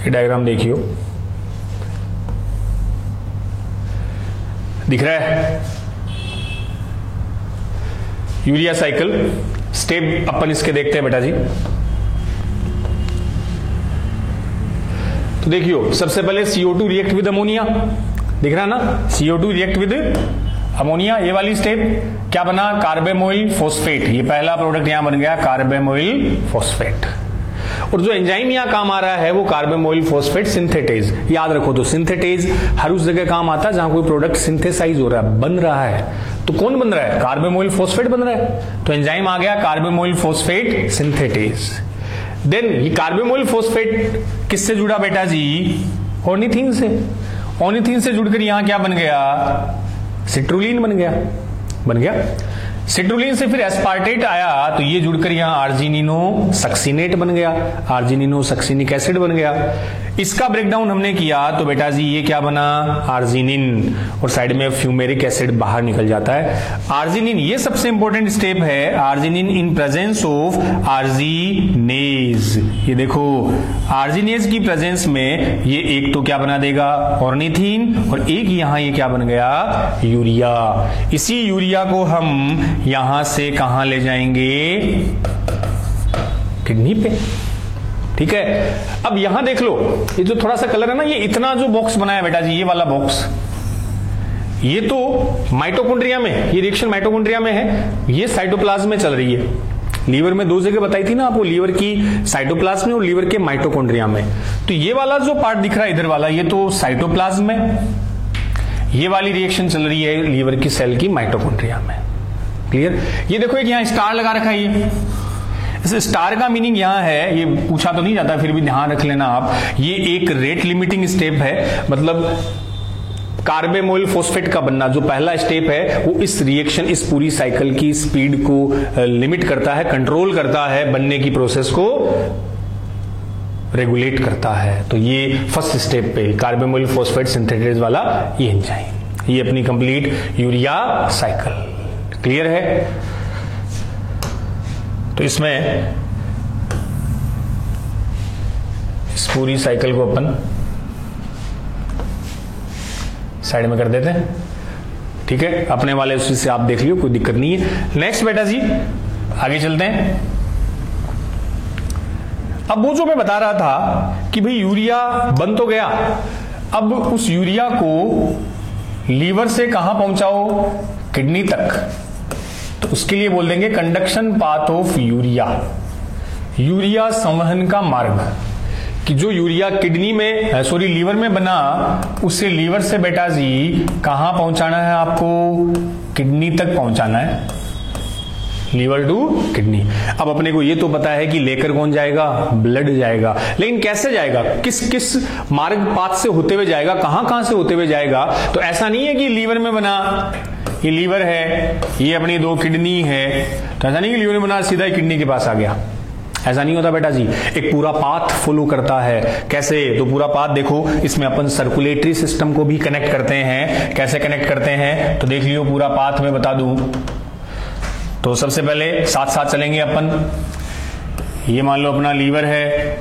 ये डायग्राम देखियो, दिख रहा है? यूरिया साइकिल स्टेप अपन इसके देखते हैं बेटा जी। तो देखियो, सबसे पहले CO2 रिएक्ट विद अमोनिया, दिख रहा है ना? CO2 रिएक्ट विद अमोनिया, ये वाली स्टेप क्या बना? Carbamoyl phosphate. ये पहला प्रोडक्ट यहां बन गया कार्बामोइल फॉस्फेट। और जो एंजाइम यहां काम आ रहा है वो कार्बामोइल फॉस्फेट सिंथेटेज। याद रखो तो सिंथेटेज हर उस जगह काम आता है जहां कोई प्रोडक्ट सिंथेसाइज हो रहा है, बन रहा है। तो कौन बन रहा है? कार्बामोइल फॉस्फेट बन रहा है। तो एंजाइम आ गया कार्बामोइल फॉस्फेट सिंथेटेज। देन ये कार्बामोइल फॉस्फेट किससे जुड़ा बेटा जी? ऑर्निथिन से। ऑर्निथिन से जुड़कर यहां क्या बन गया? सिट्रुलिन बन गया। बन गया। सिट्रुलिन से फिर एस्पार्टेट आया तो ये जुड़कर यहां आर्जिनिनो सक्सिनेट बन गया, आर्जिनिनो सक्सिनिक एसिड बन गया। इसका ब्रेकडाउन हमने किया तो बेटा जी ये क्या बना? आर्जिनिन, और साइड में फ्यूमेरिक एसिड बाहर निकल जाता है। आर्जिनिन ये सबसे इंपॉर्टेंट स्टेप है, arginine in presence of arginase. ये देखो आर्जिनेज की प्रेजेंस में ये एक तो क्या बना देगा? ऑर्निथिन, और एक यहां ये क्या बन गया? यूरिया। इसी यूरिया को हम यहां से कहां ले जाएंगे? किडनी पे। ठीक है? अब यहां देख लो, ये जो थोड़ा सा कलर है ना, ये इतना जो बॉक्स बना है बेटा जी, ये वाला बॉक्स, ये तो माइटोकॉन्ड्रिया में, ये रिएक्शन माइटोकॉन्ड्रिया में है, ये साइटोप्लाज्म में चल रही है। लीवर में 2 जगह बताई थी ना आपको, लीवर की साइटोप्लाज्म में और लीवर के माइटोकॉन्ड्रिया में। तो ये वाला जो पार्ट दिख रहा है इधर वाला, ये तो साइटोप्लाज्म में, ये वाली रिएक्शन चल रही है लीवर की सेल की माइटोकॉन्ड्रिया में। क्लियर? ये देखो एक यहां स्टार लगा रखा है, इस स्टार का मीनिंग यहां है, ये पूछा तो नहीं जाता, फिर भी ध्यान रख लेना आप, ये एक रेट लिमिटिंग स्टेप है। मतलब कार्बेमोल फोस्फेट का बनना जो पहला स्टेप है वो इस रिएक्शन, इस पूरी साइकिल की स्पीड को लिमिट करता है, कंट्रोल करता है, बनने की प्रोसेस को रेगुलेट करता है। तो ये फर्स्ट स्टेप पे कार्बेमोल फोस्फेट सिंथेसिस वाला ये एंजाइम, ये अपनी कंप्लीट यूरिया साइकिल। क्लियर है? तो इसमें इस पूरी साइकिल को अपन साइड में कर देते हैं, ठीक है? अपने वाले उसी से आप देख लियो, कोई दिक्कत नहीं है। नेक्स्ट बेटा जी आगे चलते हैं। अब वो जो मैं बता रहा था कि भाई यूरिया बन तो गया, अब उस यूरिया को लीवर से कहां पहुंचाओ? किडनी तक। तो उसके लिए बोल देंगे conduction path of urea, urea संवहन का मार्ग, कि जो यूरिया किडनी में सॉरी लीवर में बना, उसे लीवर से बेटा जी कहां पहुंचाना है आपको? किडनी तक पहुंचाना है, लीवर टू किडनी। अब अपने को ये तो पता है कि लेकर कौन जाएगा? ब्लड जाएगा, लेकिन कैसे जाएगा? किस किस मार्ग पाथ से होते हुए जाएगा? कहां से होते हुए जाएगा? तो ऐसा नहीं है कि लीवर में बना, ये लीवर है, ये अपनी दो किडनी है, तो ऐसा नहीं कि लीवर में बना सीधा ही किडनी के पास आ गया, ऐसा नहीं होता बेटा जी। एक पूरा पाथ फॉलो करता है। कैसे? तो पूरा पाथ देखो, इसमें अपन सर्कुलेटरी सिस्टम को भी कनेक्ट करते हैं। कैसे कनेक्ट करते हैं? तो देख लियो, पूरा पाथ में बता दूं तो सबसे पहले साथ साथ चलेंगे अपन। ये मान लो अपना लीवर है,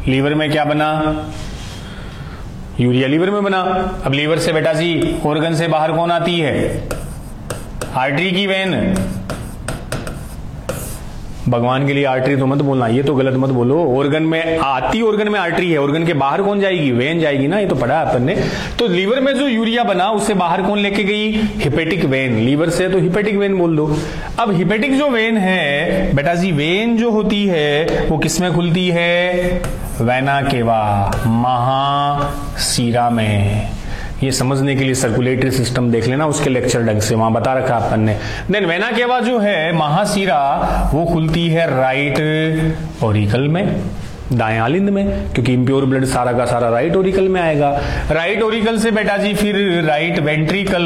लीवर में क्या बना? यूरिया लीवर में बना। अब लीवर से बेटा जी ऑर्गन से बाहर कौन आती है? आर्टरी की वेन। भगवान के लिए आर्टरी तो मत बोलना, ये तो गलत मत बोलो। ऑर्गन में आती, ऑर्गन में आर्टरी है, ऑर्गन के बाहर कौन जाएगी? वेन जाएगी ना, ये तो पढ़ा अपन ने। तो लीवर में जो यूरिया बना उसे बाहर कौन लेके गई? Hepatic when. लीवर से तो हिपेटिक वेन बोल दो। अब हिपेटिक जो वेन है बेटा जी, वेन जो होती है वो किसमें खुलती है? वेना केवा, महाशिरा में। ये समझने के लिए सर्कुलेटरी सिस्टम देख लेना, उसके लेक्चर ढंग से वहां बता रखा अपन ने। देन वेना केवा जो है महाशिरा, वो खुलती है राइट ओरिकल में, दाएं आलिंद में, क्योंकि इम्प्योर ब्लड सारा का सारा राइट ओरिकल में आएगा। राइट ओरिकल से बेटा जी फिर राइट वेंट्रिकल,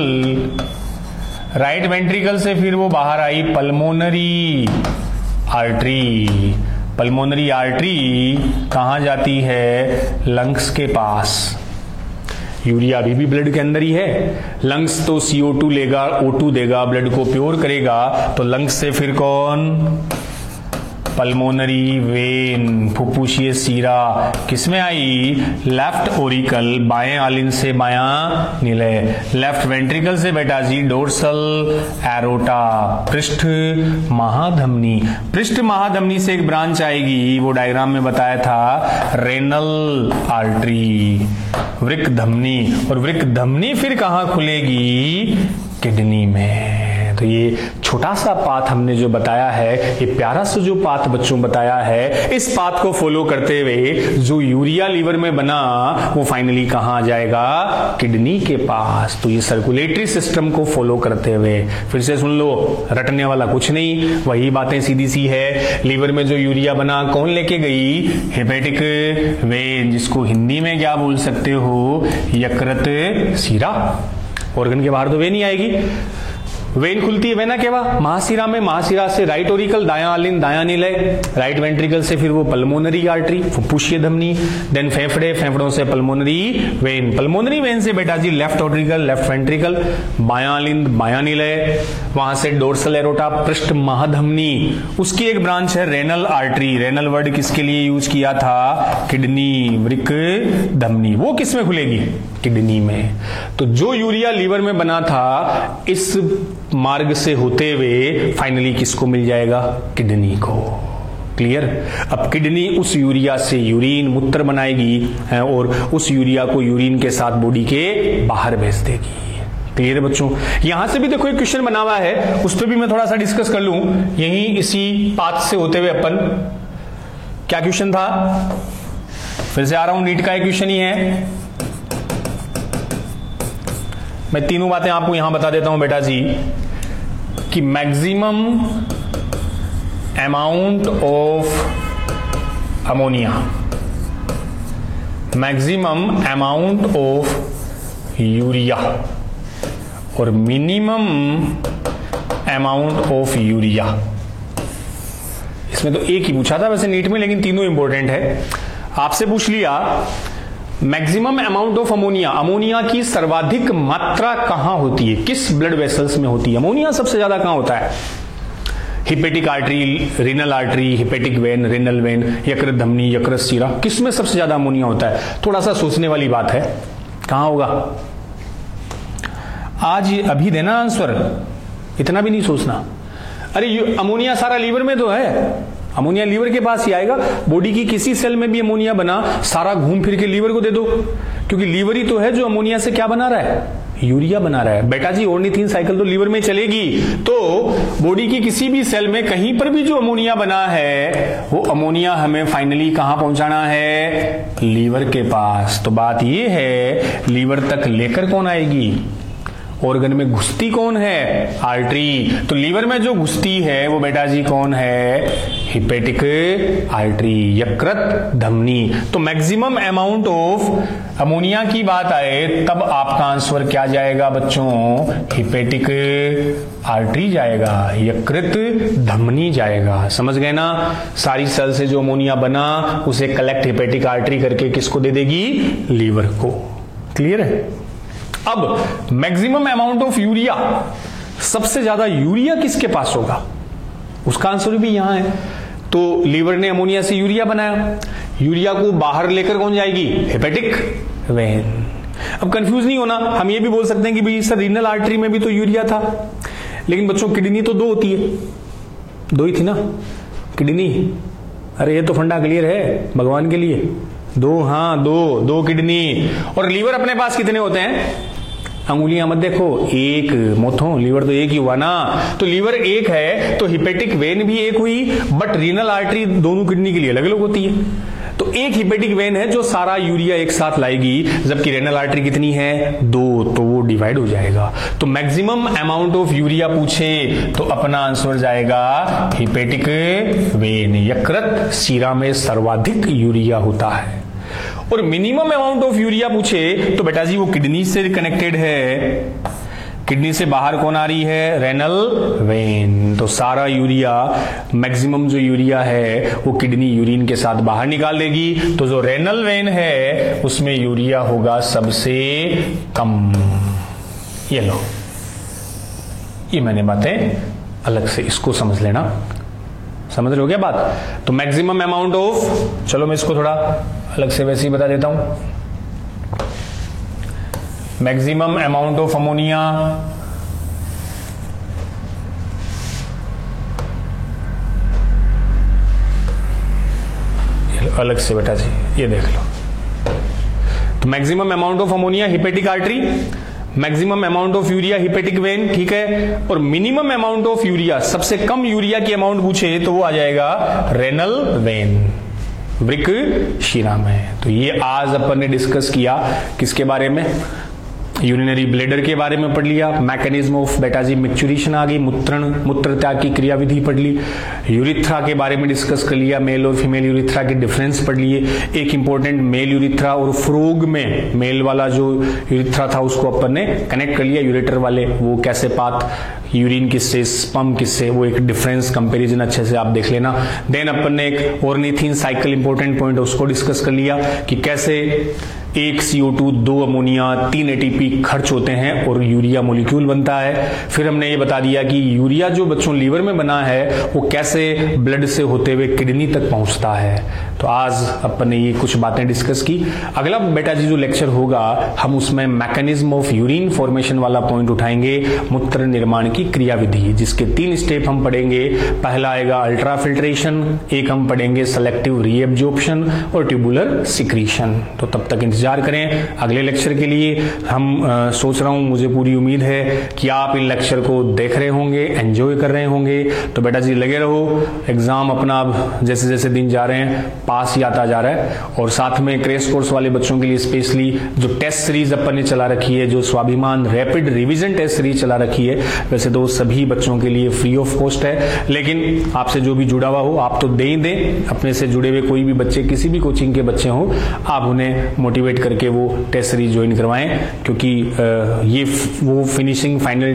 राइट वेंट्रिकल से फिर वो बाहर आई पल्मोनरी आर्टरी। पल्मोनरी आर्टरी कहां जाती है? लंग्स के पास। यूरिया अभी भी ब्लड के अंदर ही है। लंग्स तो CO2 लेगा, O2 देगा, ब्लड को प्योर करेगा। तो लंग्स से फिर कौन? पल्मोनरी वेन, फुफ्फुसीय सीरा किसमें आई? लेफ्ट ओरिकल, बाएं आलिंद से बायां निलय। लेफ्ट वेंट्रिकल से बेटा जी डोर्सल एरोटा, पृष्ठ महाधमनी। पृष्ठ महाधमनी से एक ब्रांच आएगी, वो डायग्राम में बताया था, रेनल आर्टरी, वृक्क धमनी। और वृक्क धमनी फिर कहां खुलेगी? किडनी में। तो ये छोटा सा पाथ हमने जो बताया है, ये प्यारा सा जो पाथ बच्चों बताया है, इस पाथ को फॉलो करते हुए जो यूरिया लीवर में बना वो फाइनली कहां आ जाएगा? किडनी के पास। तो ये सर्कुलेटरी सिस्टम को फॉलो करते हुए, फिर से सुन लो, रटने वाला कुछ नहीं, वही बातें सीधी सी है। लीवर में जो यूरिया बना कौन लेके गई? हेपेटिक वेन, जिसको हिंदी में क्या बोल सकते हो? यकृत शिरा। ऑर्गन के बाहर तो वेन ही आएगी। वेन खुलती है वेना केवा महाशिरा में, महाशिरा से राइट ओरिकल, दायां आलिंद, दायां निलय, राइट वेंट्रिकल से फिर वो पल्मोनरी आर्टरी, फुफ्फुसीय धमनी, देन फेफड़े, फेफड़ों से पल्मोनरी वेन। पल्मोनरी वेन से बेटा जी लेफ्ट ओरिकल, लेफ्ट वेंट्रिकल, बायां आलिंद, बायां निलय, वहां से डोर्सल एरोटा, पृष्ठ महाधमनी। उसकी एक ब्रांच है रेनल आर्टरी। रेनल वर्ड किसके लिए यूज किया था? किडनी, वृक्क धमनी। वो किसमें खुलेगी? किडनी में। तो जो यूरिया लीवर में बना था, इस मार्ग से होते हुए फाइनली किसको मिल जाएगा? किडनी को। क्लियर? अब किडनी उस यूरिया से यूरिन, मूत्र बनाएगी और उस यूरिया को यूरिन के साथ बॉडी के बाहर भेज देगी। क्लियर है बच्चों? यहां से भी देखो एक क्वेश्चन बना हुआ है, उस पर भी मैं थोड़ा सा डिस्कस कर लूं। यही इसी पाथ से होते हुए अपन, क्या क्वेश्चन था? फिर से आ रहा हूं, नीट का एक क्वेश्चन ही है। मैं तीनों बातें आपको यहां बता देता हूं बेटा जी, कि maximum amount of ammonia, maximum amount of urea और मिनिमम अमाउंट ऑफ यूरिया। इसमें तो एक ही पूछा था वैसे नीट में, लेकिन तीनों इंपॉर्टेंट है। आपसे पूछ लिया maximum amount of ammonia, ammonia की सर्वाधिक मात्रा कहां होती है, किस ब्लड वेसल्स में होती है। अमोनिया सबसे ज्यादा कहां होता है? Hepatic artery, renal artery, hepatic when, renal vein, यकृत धमनी, यकृत शिरा, किसमें सबसे ज्यादा अमोनिया होता है? थोड़ा सा सोचने वाली बात है, कहां होगा? आज अभी देना आंसर, इतना भी नहीं सोचना। अरे अमोनिया सारा लीवर में तो है, अमोनिया लीवर के पास ही आएगा। बॉडी की किसी सेल में भी अमोनिया बना, सारा घूम फिर के लीवर को दे दो, क्योंकि लीवर ही तो है जो अमोनिया से क्या बना रहा है? यूरिया बना रहा है। बेटा जी ऑर्निथिन साइकिल तो लीवर में चलेगी, तो बॉडी की किसी भी सेल में कहीं पर भी जो अमोनिया बना है वो अमोनिया हमें फाइनली कहां पहुंचाना है? लीवर के पास। तो बात ये है लीवर तक लेकर कौन आएगी? ऑर्गन में घुसती कौन है? आर्टरी। तो लीवर में जो घुसती है वो बेटा जी कौन है? हिपेटिक आर्टरी, यकृत धमनी। तो मैक्सिमम अमाउंट ऑफ अमोनिया की बात आए तब आपका आंसर क्या जाएगा बच्चों? हिपेटिक आर्टरी जाएगा, यकृत धमनी जाएगा। समझ गए ना? सारी सेल से जो अमोनिया बना उसे कलेक्ट हिपेटिक आर्टरी करके किसको दे देगी? लीवर को। क्लियर है? अब मैक्सिमम अमाउंट ऑफ यूरिया, सबसे ज्यादा यूरिया किसके पास होगा? उसका आंसर भी यहां है। तो लीवर ने अमोनिया से यूरिया बनाया, यूरिया को बाहर लेकर कौन जाएगी? Hepatic when. अब कंफ्यूज नहीं होना, हम ये भी बोल सकते हैं कि भाई सर रीनल आर्टरी में भी तो यूरिया था, लेकिन बच्चों किडनी तो 2 होती है, 2 ही थी ना किडनी। अरे ये तो फंडा क्लियर है भगवान के लिए, 2, हाँ 2 किडनी। और लीवर अपने पास कितने होते हैं? अंगुलियां मत देखो, 1 मोथो, लीवर तो 1 ही हुआ ना। तो लीवर 1 है तो हिपेटिक वेन भी 1 हुई, बट रीनल आर्टरी दोनों किडनी के लिए अलग अलग होती है। तो 1 हिपेटिक वेन है जो सारा यूरिया एक साथ लाएगी, जबकि रेनल आर्टरी कितनी है? 2, तो वो डिवाइड हो जाएगा। तो मैक्सिमम अमाउंट ऑफ यूरिया पूछे तो अपना आंसर जाएगा हिपेटिक वेन, यकृत शिरा में सर्वाधिक यूरिया होता है। और मिनिमम अमाउंट ऑफ यूरिया पूछे तो बेटा जी वो किडनी से कनेक्टेड है, किडनी से बाहर कौन आ रही है? Renal vein. तो सारा यूरिया, मैक्सिमम जो यूरिया है वो किडनी यूरिन के साथ बाहर निकाल देगी। तो जो रेनल वेन है उसमें यूरिया होगा सबसे कम। ये लो, ये मैंने बातें अलग से, इसको समझ लेना। समझ रहे हो क्या बात? तो मैक्सिमम अमाउंट ऑफ, चलो मैं इसको थोड़ा अलग से वैसे ही बता देता हूं। मैक्सिमम अमाउंट ऑफ अमोनिया अलग से बेटा जी ये देख लो। तो maximum amount of ammonia hepatic artery, maximum amount of urea hepatic when, ठीक है। और मिनिमम अमाउंट ऑफ यूरिया, सबसे कम यूरिया की अमाउंट पूछे तो वो आ जाएगा रेनल वेन, वृक्क शिरा में। तो ये आज अपन ने डिस्कस किया किसके बारे में? यूरिनरी ब्लेडर के बारे में पढ़ लिया। मैकेनिज्म ऑफ बेटा जी मैच्योरेशन आ गई, मूत्र त्याग की क्रियाविधि पढ़ ली। यूरिथ्रा के बारे में डिस्कस कर लिया, मेल और फीमेल यूरिथ्रा के डिफरेंस पढ़ लिए। एक इंपॉर्टेंट मेल यूरिथ्रा और फ्रोग में मेल वाला जो यूरिथ्रा था उसको अपन ने कनेक्ट कर लिया, यूरेटर वाले वो कैसे पाथ, यूरिन किससे, स्पर्म किससे, वो एक डिफरेंस कंपैरिजन अच्छे से आप देख लेना। देन अपन ने एक ऑर्निथिन साइकिल इंपॉर्टेंट पॉइंट उसको डिस्कस कर लिया कि कैसे 1 CO2, 2 अमोनिया, 3 ATP खर्च होते हैं और यूरिया मोलिक्यूल बनता है। फिर हमने ये बता दिया कि यूरिया जो बच्चों लीवर में बना है वो कैसे ब्लड से होते हुए किडनी तक पहुंचता है। तो आज अपन ने ये कुछ बातें डिस्कस की। अगला बेटा जी जो लेक्चर होगा हम उसमें मैकेनिज्म ऑफ यूरिन फॉर्मेशन वाला पॉइंट उठाएंगे, मूत्र निर्माण की क्रियाविधि, जिसके 3 स्टेप हम पढ़ेंगे। पहला आएगा अल्ट्रा फिल्ट्रेशन, एक हम पढ़ेंगे सेलेक्टिव रीएब्जॉर्प्शन और ट्यूबुलर सिक्रीशन। तो तब तक इंतजार करें अगले लेक्चर के लिए। हम सोच रहा हूं, मुझे पूरी उम्मीद है कि आप इन लेक्चर को देख रहे होंगे, एंजॉय कर रहे होंगे। तो बेटा जी लगे रहो, एग्जाम अपना अब जैसे जैसे दिन जा रहे हैं पास ही आता जा रहा है। और साथ में क्रैश कोर्स वाले बच्चों के लिए स्पेशली जो टेस्ट सीरीज अपन ने चला रखी है, जो स्वाभिमान रैपिड रिवीजन टेस्ट सीरीज चला रखी है, वैसे तो सभी बच्चों के लिए फ्री ऑफ कॉस्ट है, लेकिन आपसे जो भी जुड़ा हुआ हो आप तो दे ही दें। अपने से जुड़े हुए कोई भी बच्चे, किसी भी कोचिंग के बच्चे हो, आप उन्हें मोटिवेट करके वो टेस्ट सीरीज ज्वाइन करवाएं, क्योंकि ये वो फिनिशिंग फाइनल